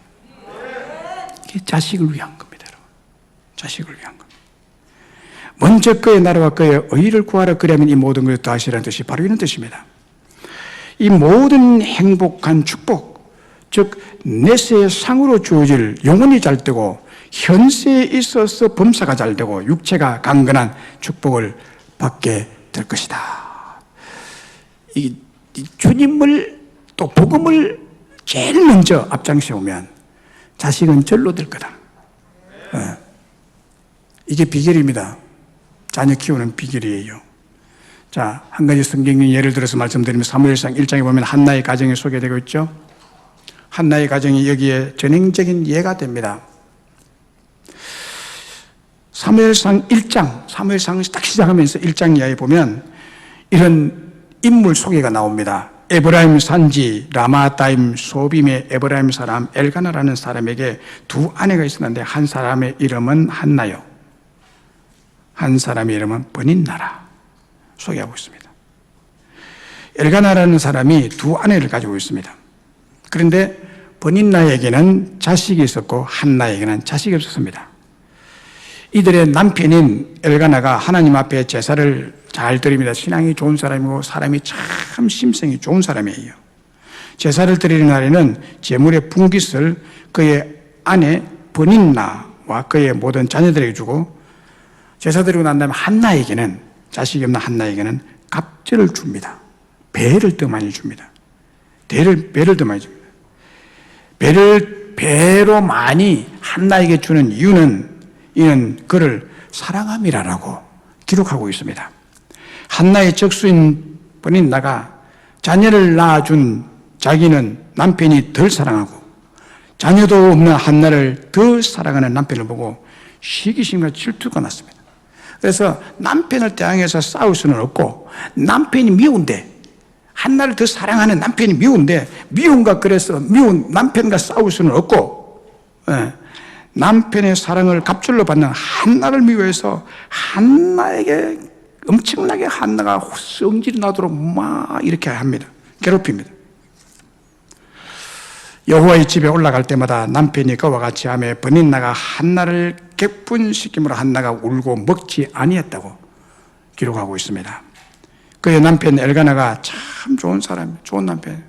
이게 자식을 위한 겁니다, 여러분. 자식을 위한 겁니다. 먼저 그의 나라와 그의 의를 구하라. 그러면 이 모든 것을 더하시라는 뜻이 바로 이런 뜻입니다. 이 모든 행복한 축복, 즉 내세의 상으로 주어질 영혼이 잘 되고 현세에 있어서 범사가 잘 되고 육체가 강건한 축복을 받게 될 것이다. 이 주님을 또 복음을 제일 먼저 앞장세우면 자식은 절로 될 거다. 이게 비결입니다. 자녀 키우는 비결이에요. 자, 한 가지 성경의 예를 들어서 말씀드리면 사무엘상 1장에 보면 한나의 가정이 소개되고 있죠. 한나의 가정이 여기에 전형적인 예가 됩니다. 사무엘상 1장, 사무엘상을 딱 시작하면서 1장 이하에 보면 이런 인물 소개가 나옵니다. 에브라임 산지 라마다임 소빔의 에브라임 사람 엘가나라는 사람에게 두 아내가 있었는데 한 사람의 이름은 한나요, 한 사람의 이름은 버닌나라 소개하고 있습니다. 엘가나라는 사람이 두 아내를 가지고 있습니다. 그런데 버닌나에게는 자식이 있었고 한나에게는 자식이 없었습니다. 이들의 남편인 엘가나가 하나님 앞에 제사를 잘 드립니다. 신앙이 좋은 사람이고 사람이 참 심성이 좋은 사람이에요. 제사를 드리는 날에는 제물의 분깃을 그의 아내 버닌나와 그의 모든 자녀들에게 주고 제사 드리고 난 다음에 한나에게는, 자식이 없는 한나에게는 갑절을 줍니다. 배를 더 많이 줍니다. 배를 더 많이 줍니다. 배로 많이 한나에게 주는 이유는 이는 그를 사랑함이라고 기록하고 있습니다. 한나의 적수인 버닌나가 자녀를 낳아준 자기는 남편이 덜 사랑하고 자녀도 없는 한나를 더 사랑하는 남편을 보고 시기심과 질투가 났습니다. 그래서 남편을 대항해서 싸울 수는 없고, 남편이 미운데, 한나를 더 사랑하는 남편이 미운데 그래서 미운 남편과 싸울 수는 없고, 남편의 사랑을 갑절로 받는 한나를 미워해서 한나에게 엄청나게 한나가 성질이 나도록 막 이렇게 합니다. 괴롭힙니다. 여호와의 집에 올라갈 때마다 남편이 그와 같이 하며 버닌나가 한나를 격분시킴으로 한나가 울고 먹지 아니했다고 기록하고 있습니다. 그의 남편 엘가나가 참 좋은 사람이에요. 좋은 남편.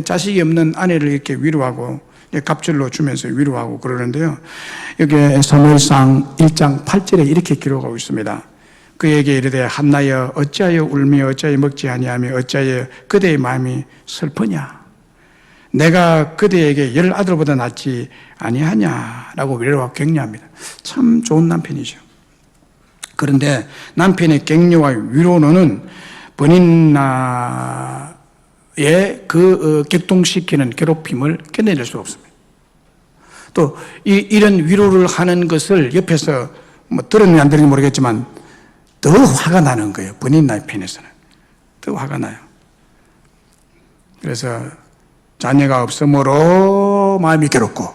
자식이 없는 아내를 이렇게 위로하고 갑절로 주면서 위로하고 그러는데요. 여기 사무엘상 1장 8절에 이렇게 기록하고 있습니다. 그에게 이르되 한나여 어찌하여 울며 어찌하여 먹지 아니하며 어찌하여 그대의 마음이 슬프냐, 내가 그대에게 10 아들보다 낫지 아니하냐라고 위로하고 격려합니다. 참 좋은 남편이죠. 그런데 남편의 격려와 위로는 버닌나의 격동시키는 괴롭힘을 견뎌낼 수 없습니다. 또 이런 위로를 하는 것을 옆에서 들었는지 안 들었는지 모르겠지만 더 화가 나는 거예요. 버닌나의 편에서는 더 화가 나요. 그래서 자녀가 없으므로 마음이 괴롭고,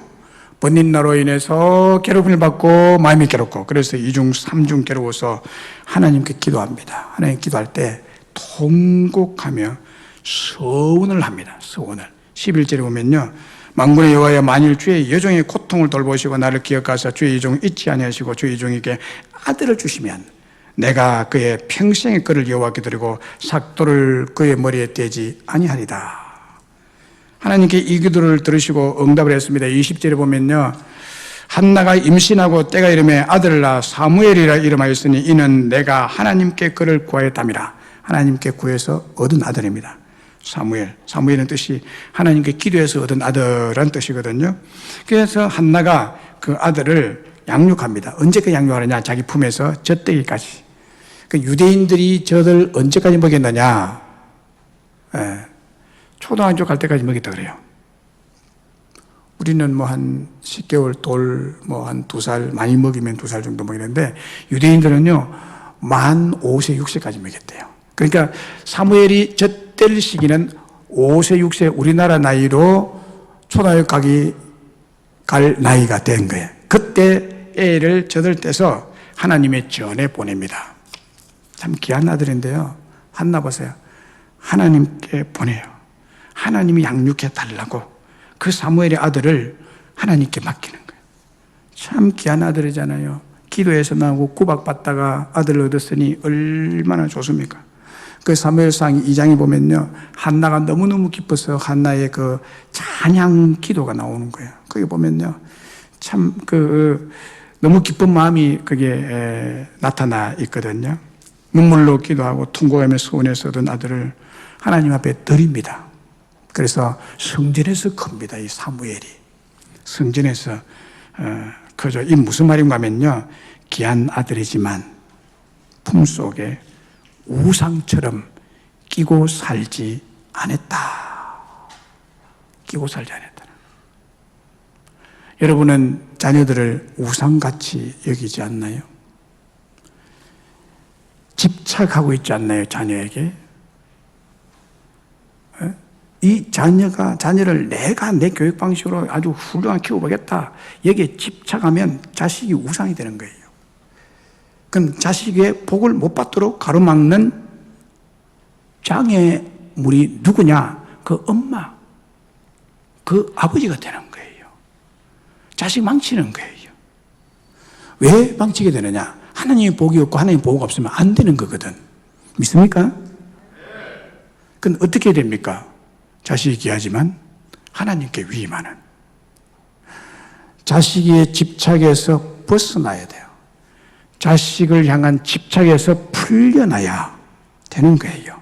버닌나로 인해서 괴롭힘을 받고 마음이 괴롭고, 그래서 2중 3중 괴로워서 하나님께 기도합니다. 하나님 기도할 때 통곡하며 서원을 합니다. 서원을. 11절에 보면요, 만군의 여호와여, 만일 주의 여종의 고통을 돌보시고 나를 기억하사 주의 여종을 잊지 아니하시고 주의 여종에게 아들을 주시면 내가 그의 평생의 그를 여호와께 드리고 삭도를 그의 머리에 떼지 아니하리다. 하나님께 이 기도를 들으시고 응답을 했습니다. 20절에 보면요, 한나가 임신하고 때가 이름에 아들을 낳아 사무엘이라 이름하였으니 이는 내가 하나님께 그를 구하였답니다. 하나님께 구해서 얻은 아들입니다. 사무엘은 뜻이 하나님께 기도해서 얻은 아들은 뜻이거든요. 그래서 한나가 그 아들을 양육합니다. 언제까지 양육하느냐? 자기 품에서 젖되기까지. 그 유대인들이 젖을 언제까지 먹였느냐? 초등학교 갈 때까지 먹였다 그래요. 우리는 한 10개월 한 2살, 많이 먹이면 2살 정도 먹이는데 유대인들은요, 만 5세, 6세까지 먹였대요. 그러니까 사무엘이 젖될 시기는 5세, 6세 우리나라 나이로 초등학교 갈 나이가 된 거예요. 그때 애를 젖을 떼서 하나님의 전에 보냅니다. 참 귀한 아들인데요. 한나 보세요. 하나님께 보내요. 하나님이 양육해 달라고 그 사무엘의 아들을 하나님께 맡기는 거예요. 참 귀한 아들이잖아요. 기도해서 나오고 구박받다가 아들을 얻었으니 얼마나 좋습니까? 그 사무엘상 2장에 보면요, 한나가 너무너무 기뻐서 한나의 그 찬양 기도가 나오는 거예요. 거기 보면요, 참 너무 기쁜 마음이 그게 나타나 있거든요. 눈물로 기도하고 통곡하며 서원해서 얻은 아들을 하나님 앞에 드립니다. 그래서 성전에서 큽니다. 이 사무엘이 성전에서 크죠. 이 무슨 말인가 하면요, 귀한 아들이지만 품속에 우상처럼 끼고 살지 않았다. 끼고 살지 않았다. 여러분은 자녀들을 우상같이 여기지 않나요? 집착하고 있지 않나요, 자녀에게? 이 자녀를 내가 내 교육 방식으로 아주 훌륭하게 키워보겠다. 여기에 집착하면 자식이 우상이 되는 거예요. 그럼 자식의 복을 못 받도록 가로막는 장애물이 누구냐? 그 엄마, 그 아버지가 되는 거예요. 자식 망치는 거예요. 왜 망치게 되느냐? 하나님의 복이 없고 하나님의 복이 없으면 안 되는 거거든. 믿습니까? 그럼 어떻게 됩니까? 자식이 귀하지만 하나님께 위임하는, 자식의 집착에서 벗어나야 돼요. 자식을 향한 집착에서 풀려나야 되는 거예요.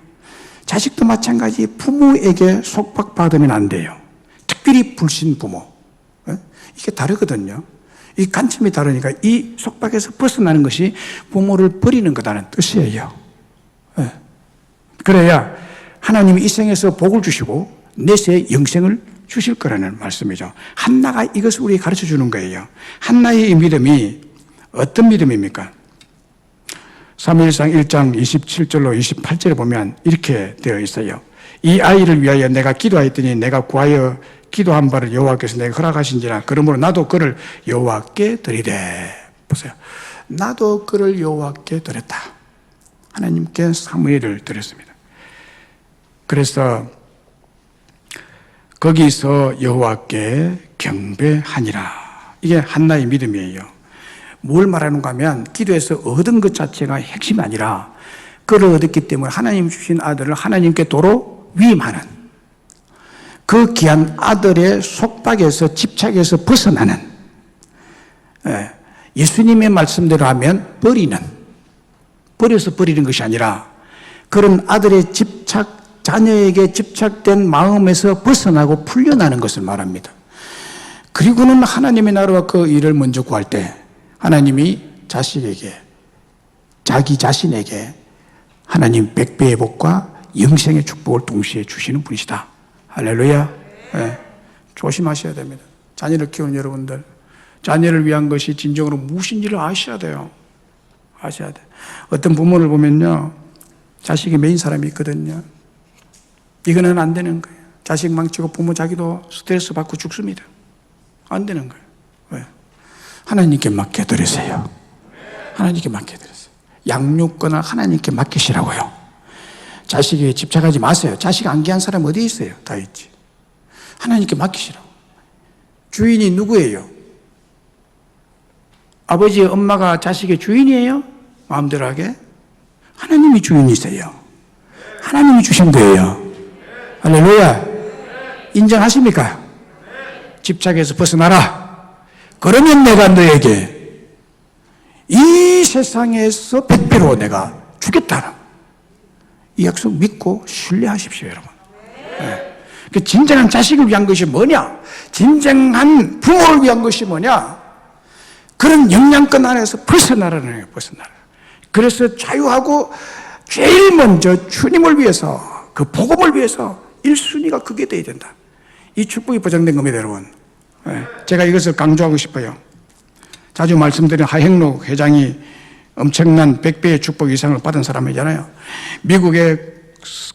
자식도 마찬가지 부모에게 속박받으면 안 돼요. 특별히 불신 부모. 이게 다르거든요. 이 관점이 다르니까 이 속박에서 벗어나는 것이 부모를 버리는 거다는 뜻이에요. 그래야 하나님이 이 생에서 복을 주시고 내세에 영생을 주실 거라는 말씀이죠. 한나가 이것을 우리에게 가르쳐 주는 거예요. 한나의 믿음이 어떤 믿음입니까? 사무엘상 1장 27절로 28절에 보면 이렇게 되어 있어요. 이 아이를 위하여 내가 기도하였더니 내가 구하여 기도한 바를 여호와께서 내가 허락하신지라. 그러므로 나도 그를 여호와께 드리되. 보세요. 나도 그를 여호와께 드렸다. 하나님께 사무엘을 드렸습니다. 그래서 거기서 여호와께 경배하니라. 이게 한나의 믿음이에요. 뭘 말하는가 하면 기도에서 얻은 것 자체가 핵심이 아니라 그를 얻었기 때문에 하나님 주신 아들을 하나님께 도로 위임하는, 그 귀한 아들의 속박에서 집착에서 벗어나는, 예수님의 말씀대로 하면 버려서 버리는 것이 아니라 그런 아들의 집착, 자녀에게 집착된 마음에서 벗어나고 풀려나는 것을 말합니다. 그리고는 하나님의 나라와 그 일을 먼저 구할 때 하나님이 자식에게, 자기 자신에게 하나님 100배의 복과 영생의 축복을 동시에 주시는 분이시다. 할렐루야. 네. 조심하셔야 됩니다. 자녀를 키우는 여러분들, 자녀를 위한 것이 진정으로 무엇인지를 아셔야 돼요. 아셔야 돼요. 어떤 부모를 보면요, 자식이 메인 사람이 있거든요. 이거는 안 되는 거예요. 자식 망치고 부모 자기도 스트레스 받고 죽습니다. 안 되는 거예요. 왜? 하나님께 맡겨드리세요. 하나님께 맡겨드리세요. 양육권을 하나님께 맡기시라고요. 자식에게 집착하지 마세요. 자식 안 귀한 사람 어디 있어요? 다 있지. 하나님께 맡기시라고. 주인이 누구예요? 아버지, 엄마가 자식의 주인이에요? 마음대로 하게? 하나님이 주인이세요. 하나님이 주신 거예요. 할렐루야. 인정하십니까? 집착에서 벗어나라. 그러면 내가 너에게 이 세상에서 100배로 내가 주겠다. 이 약속 믿고 신뢰하십시오, 여러분. 네. 그 진정한 자식을 위한 것이 뭐냐? 진정한 부모를 위한 것이 뭐냐? 그런 영향권 안에서 벗어나라는 거예요, 벗어나라. 그래서 자유하고 제일 먼저 주님을 위해서, 그 복음을 위해서 1순위가 그게 돼야 된다. 이 축복이 보장된 겁니다, 여러분. 제가 이것을 강조하고 싶어요. 자주 말씀드린 하행록 회장이 엄청난 100배의 축복 이상을 받은 사람이잖아요. 미국의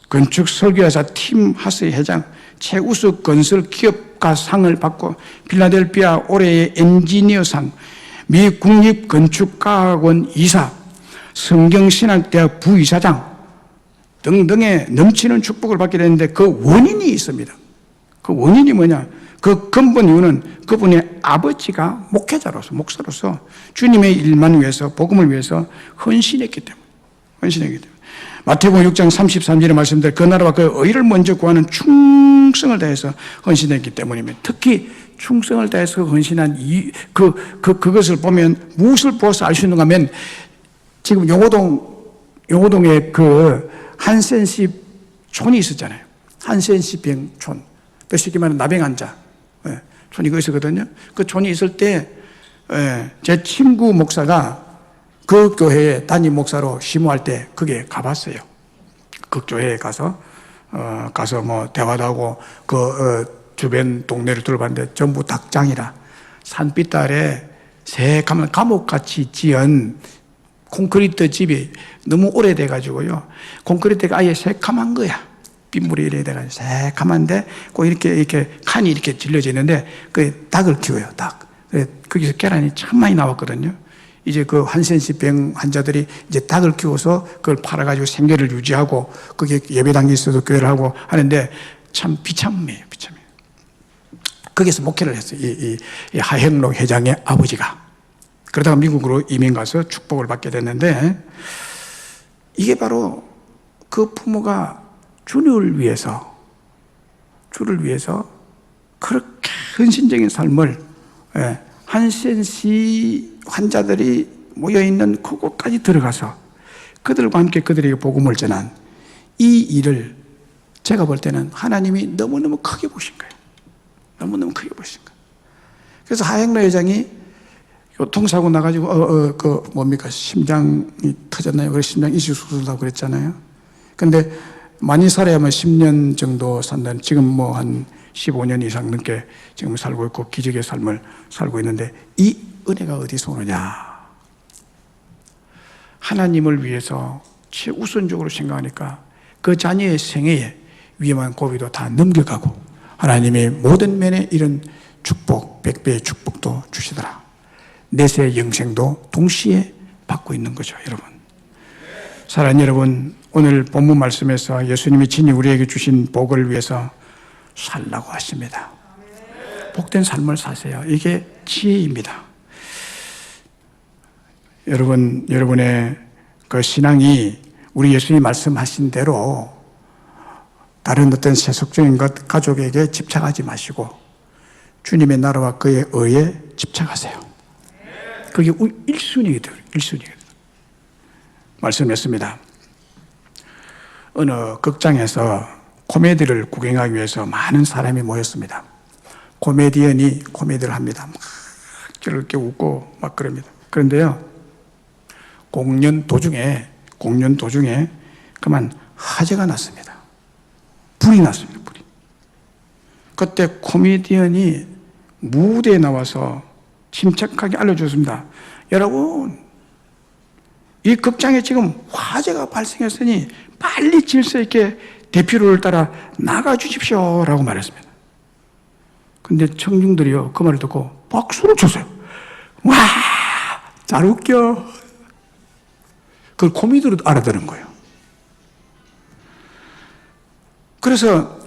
건축 설계회사 팀 하스의 회장, 최우수 건설 기업가 상을 받고 필라델피아 올해의 엔지니어상, 미 국립건축과학원 이사, 성경신학대학 부이사장 등등의 넘치는 축복을 받게 되는데 그 원인이 있습니다. 그 원인이 뭐냐? 그 근본 이유는 그분의 아버지가 목회자로서, 목사로서 주님의 일만 위해서, 복음을 위해서 헌신했기 때문에. 헌신했기 때문에. 마태복음 6장 33절에 말씀대로 그 나라와 그 의를 먼저 구하는 충성을 다해서 헌신했기 때문입니다. 특히 충성을 다해서 헌신한 그것을 보면 무엇을 보아서 알 수 있는가 하면 지금 용호동에 그 한센시 촌이 있었잖아요. 한센시 병촌. 그 쉽게 말하면 나병환자. 촌이 그 있었거든요. 그 촌이 있을 때, 제 친구 목사가 그 교회에 담임 목사로 심호할 때 거기에 가봤어요. 그 교회에 가서 뭐 대화도 하고 주변 동네를 둘러봤는데 전부 닭장이라 산빛 아래 새까만 감옥같이 지은 콘크리트 집이 너무 오래돼 가지고요. 콘크리트가 아예 새까만 거야. 빗물이 이래 돼가지고 새까만데 꼭 이렇게 칸이 이렇게 질려져 있는데 그 닭을 키워요. 닭. 거기서 계란이 참 많이 나왔거든요. 이제 그 한센시 병 환자들이 이제 닭을 키워서 그걸 팔아가지고 생계를 유지하고 거기에 예배당이 있어도 교회를 하고 하는데 참 비참해요. 비참해요. 거기서 목회를 했어요. 이 하행록 회장의 아버지가. 그러다가 미국으로 이민 가서 축복을 받게 됐는데 이게 바로 그 부모가 주를 위해서 그렇게 헌신적인 삶을 한센시 환자들이 모여있는 그곳까지 들어가서 그들과 함께 그들에게 복음을 전한 이 일을 제가 볼 때는 하나님이 너무너무 크게 보신 거예요. 너무너무 크게 보신 거예요. 그래서 하행로 회장이 교통사고 나가지고 심장이 터졌나요? 그래서 심장 이식 수술하고 그랬잖아요. 근데 많이 살아야만 10년 정도 산다는, 지금 뭐 한 15년 이상 넘게 지금 살고 있고 기적의 삶을 살고 있는데 이 은혜가 어디서 오느냐? 하나님을 위해서 최우선적으로 생각하니까 그 자녀의 생애에 위험한 고비도 다 넘겨가고 하나님의 모든 면에 이런 축복, 100배의 축복도 주시더라. 내세 영생도 동시에 받고 있는 거죠, 여러분. 사랑하는 여러분, 오늘 본문 말씀에서 예수님이 친히 우리에게 주신 복을 위해서 살라고 하십니다. 복된 삶을 사세요. 이게 지혜입니다. 여러분의 그 신앙이 우리 예수님이 말씀하신 대로 다른 어떤 세속적인 것, 가족에게 집착하지 마시고 주님의 나라와 그의 의에 집착하세요. 그게 1순위가 돼요. 1순위가 돼요. 말씀했습니다. 어느 극장에서 코미디를 구경하기 위해서 많은 사람이 모였습니다. 코미디언이 코미디를 합니다. 막 저렇게 웃고 막 그럽니다. 그런데요, 공연 도중에 그만 화재가 났습니다. 불이 났습니다. 불이. 그때 코미디언이 무대에 나와서 침착하게 알려줬습니다. 여러분, 이 극장에 지금 화재가 발생했으니 빨리 질서 있게 대피로를 따라 나가 주십시오 라고 말했습니다. 근데 청중들이요, 그 말을 듣고 박수를 쳤어요. 와, 잘 웃겨. 그걸 코미디로 알아들은 거예요. 그래서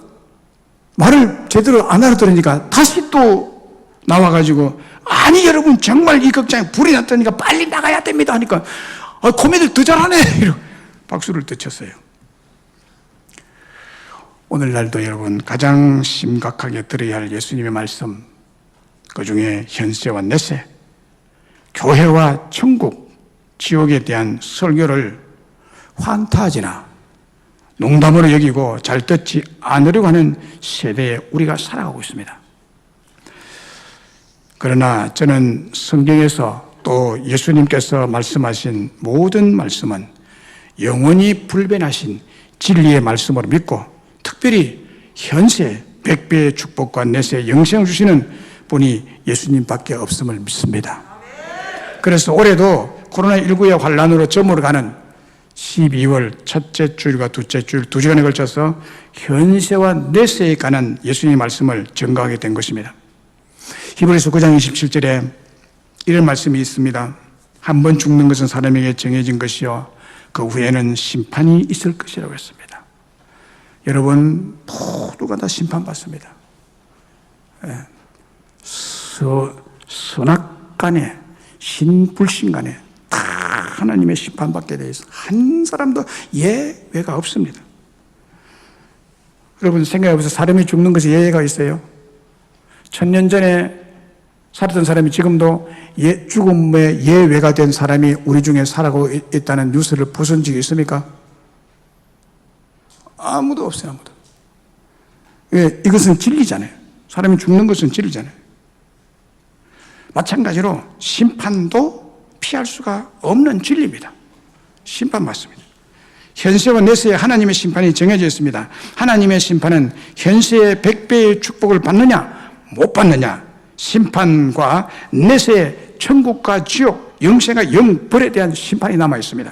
말을 제대로 안 알아들으니까 다시 또 나와가지고, 아니 여러분, 정말 이 극장에 불이 났다니까 빨리 나가야 됩니다 하니까 코미디를 더 잘하네 이러고 박수를 더 쳤어요. 오늘날도 여러분, 가장 심각하게 들어야 할 예수님의 말씀, 그 중에 현세와 내세, 교회와 천국, 지옥에 대한 설교를 환타지나 농담으로 여기고 잘 듣지 않으려고 하는 세대에 우리가 살아가고 있습니다. 그러나 저는 성경에서 또 예수님께서 말씀하신 모든 말씀은 영원히 불변하신 진리의 말씀으로 믿고, 특별히 현세 100배의 축복과 내세 영생을 주시는 분이 예수님밖에 없음을 믿습니다. 그래서 올해도 코로나19의 환란으로 저물어가는 12월 첫째 주일과 둘째 주일 2시간에 걸쳐서 현세와 내세에 관한 예수님의 말씀을 전가하게 된 것입니다. 히브리서 9장 27절에 이런 말씀이 있습니다. 한 번 죽는 것은 사람에게 정해진 것이요 그 후에는 심판이 있을 것이라고 했습니다. 여러분, 모두가 다 심판받습니다. 선악간에 신불신간에 다 하나님의 심판받게 되어 있어. 한 사람도 예외가 없습니다. 여러분 생각해보세요. 사람이 죽는 것이 예외가 있어요? 1000년 전에 살았던 사람이 지금도 죽음의 예외가 된 사람이 우리 중에 살아가고 있다는 뉴스를 보신 적이 있습니까? 아무도 없어요. 아무도. 왜? 이것은 진리잖아요. 사람이 죽는 것은 진리잖아요. 마찬가지로 심판도 피할 수가 없는 진리입니다. 심판받습니다. 현세와 내세에 하나님의 심판이 정해져 있습니다. 하나님의 심판은 현세의 100배의 축복을 받느냐 못 받느냐, 심판과 내세 천국과 지옥, 영생과 영벌에 대한 심판이 남아 있습니다.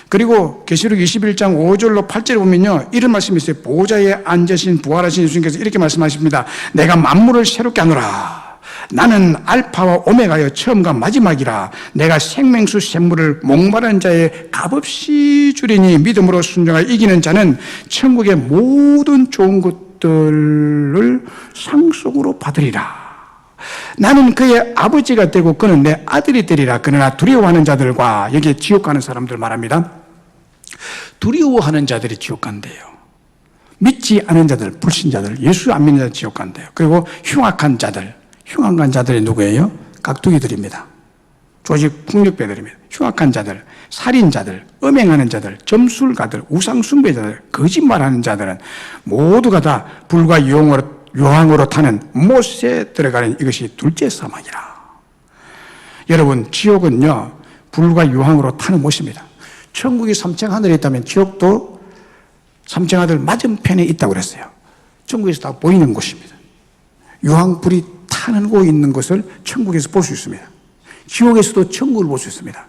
그리고 계시록 21장 5절로 8절에 보면요, 이런 말씀이 있어요. 보호자에 앉으신 부활하신 예수님께서 이렇게 말씀하십니다. 내가 만물을 새롭게 하노라. 나는 알파와 오메가여 처음과 마지막이라. 내가 생명수 샘물을 목마른 자의 값없이 주리니 믿음으로 순종하여 이기는 자는 천국의 모든 좋은 것들을 상속으로 받으리라. 나는 그의 아버지가 되고 그는 내 아들이 되리라. 그러나 두려워하는 자들과, 여기에 지옥 가는 사람들 말합니다. 두려워하는 자들이 지옥 간대요. 믿지 않은 자들, 불신자들, 예수 안 믿는 자들 지옥 간대요. 그리고 흉악한 자들이 누구예요? 깍두기들입니다. 조직 폭력배들입니다. 흉악한 자들, 살인자들, 음행하는 자들, 점술가들, 우상숭배자들, 거짓말하는 자들은 모두가 다 불과 유황으로 타는 못에 들어가는 이것이 둘째 사망이라. 여러분, 지옥은요, 불과 유황으로 타는 못입니다. 천국이 삼층 하늘에 있다면 지옥도 삼층 하늘 맞은편에 있다고 그랬어요. 천국에서 다 보이는 곳입니다. 유황불이 타고 있는 것을 천국에서 볼 수 있습니다. 지옥에서도 천국을 볼 수 있습니다.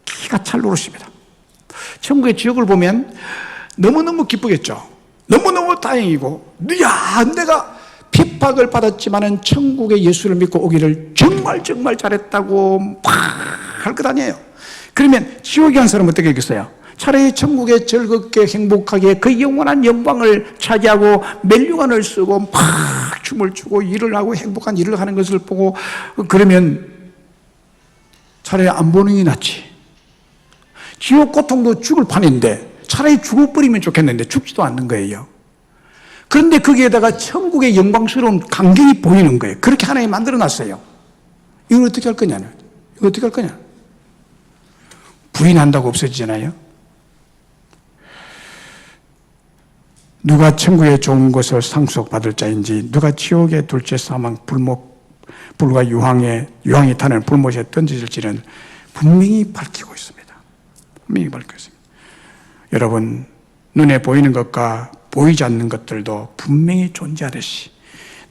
기가 찰 노릇입니다. 천국의 지옥을 보면 너무너무 기쁘겠죠. 너무너무 다행이고, 야, 내가 핍박을 받았지만은 천국의 예수를 믿고 오기를 정말 잘했다고 막 할 것 아니에요. 그러면 지옥에 간 사람은 어떻게 하겠어요? 차라리 천국에 즐겁게 행복하게 그 영원한 영광을 차지하고 멜류관을 쓰고 막 춤을 추고 일을 하고 행복한 일을 하는 것을 보고, 그러면 차라리 안 보는 게 낫지. 지옥 고통도 죽을 판인데 차라리 죽어버리면 좋겠는데 죽지도 않는 거예요. 그런데 거기에다가 천국의 영광스러운 광경이 보이는 거예요. 그렇게 하나님이 만들어놨어요. 이걸 어떻게 할 거냐? 이거 어떻게 할 거냐? 부인한다고 없어지잖아요. 누가 천국의 좋은 것을 상속받을 자인지, 누가 지옥의 둘째 사망 불과 유황이 타는 불못에 던져질지는 분명히 밝히고 있습니다. 분명히 밝히고 있습니다. 여러분, 눈에 보이는 것과 보이지 않는 것들도 분명히 존재하듯이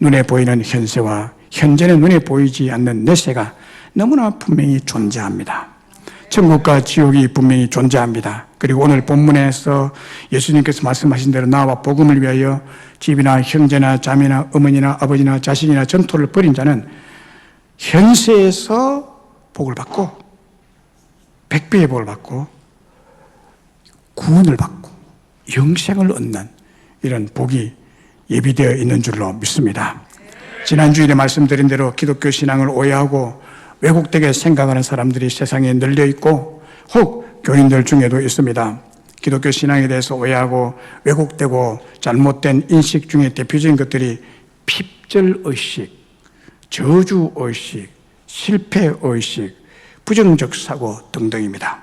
눈에 보이는 현세와 현재는 눈에 보이지 않는 내세가 너무나 분명히 존재합니다. 천국과 지옥이 분명히 존재합니다. 그리고 오늘 본문에서 예수님께서 말씀하신 대로 나와 복음을 위하여 집이나 형제나 자매나 어머니나 아버지나 자식이나 전토를 벌인 자는 현세에서 복을 받고 100배의 복을 받고 구원을 받고 영생을 얻는 이런 복이 예비되어 있는 줄로 믿습니다. 지난 주일에 말씀드린 대로 기독교 신앙을 오해하고 왜곡되게 생각하는 사람들이 세상에 널려 있고, 혹 교인들 중에도 있습니다. 기독교 신앙에 대해서 오해하고 왜곡되고 잘못된 인식 중에 대표적인 것들이 핍절의식, 저주의식, 실패의식, 부정적 사고 등등입니다.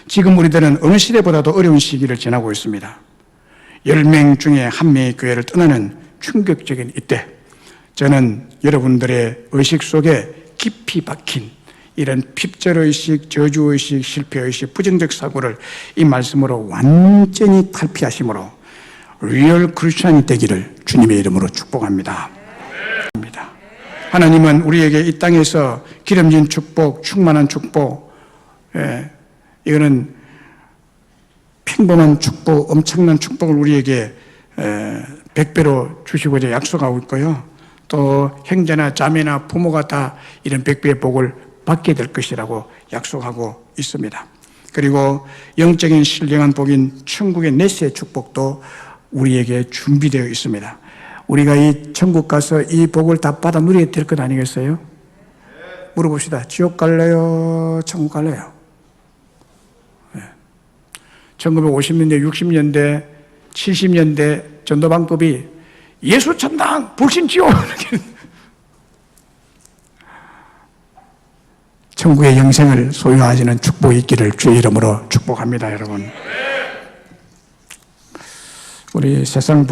지금 우리들은 어느 시대보다도 어려운 시기를 지나고 있습니다. 10명 중에 1명이 교회를 떠나는 충격적인 이때, 저는 여러분들의 의식 속에 깊이 박힌 이런 핍절의식, 저주의식, 실패의식, 부정적 사고를 이 말씀으로 완전히 탈피하심으로 리얼 크리스천이 되기를 주님의 이름으로 축복합니다. 하나님은 우리에게 이 땅에서 기름진 축복, 충만한 축복, 이거는 평범한 축복, 엄청난 축복을 우리에게 100배로 주시고자 약속하고 있고요. 또 형제나 자매나 부모가 다 이런 100배의 복을 받게 될 것이라고 약속하고 있습니다. 그리고 영적인 신령한 복인 천국의 내세의 축복도 우리에게 준비되어 있습니다. 우리가 이 천국 가서 이 복을 다 받아 누리게 될 것 아니겠어요? 물어봅시다. 지옥 갈래요? 천국 갈래요? 1950년대, 60년대, 70년대 전도 방법이 예수 천당, 불신 지옥. 천국의 영생을 소유하시는 축복이 있기를 주의 이름으로 축복합니다, 여러분. 우리 세상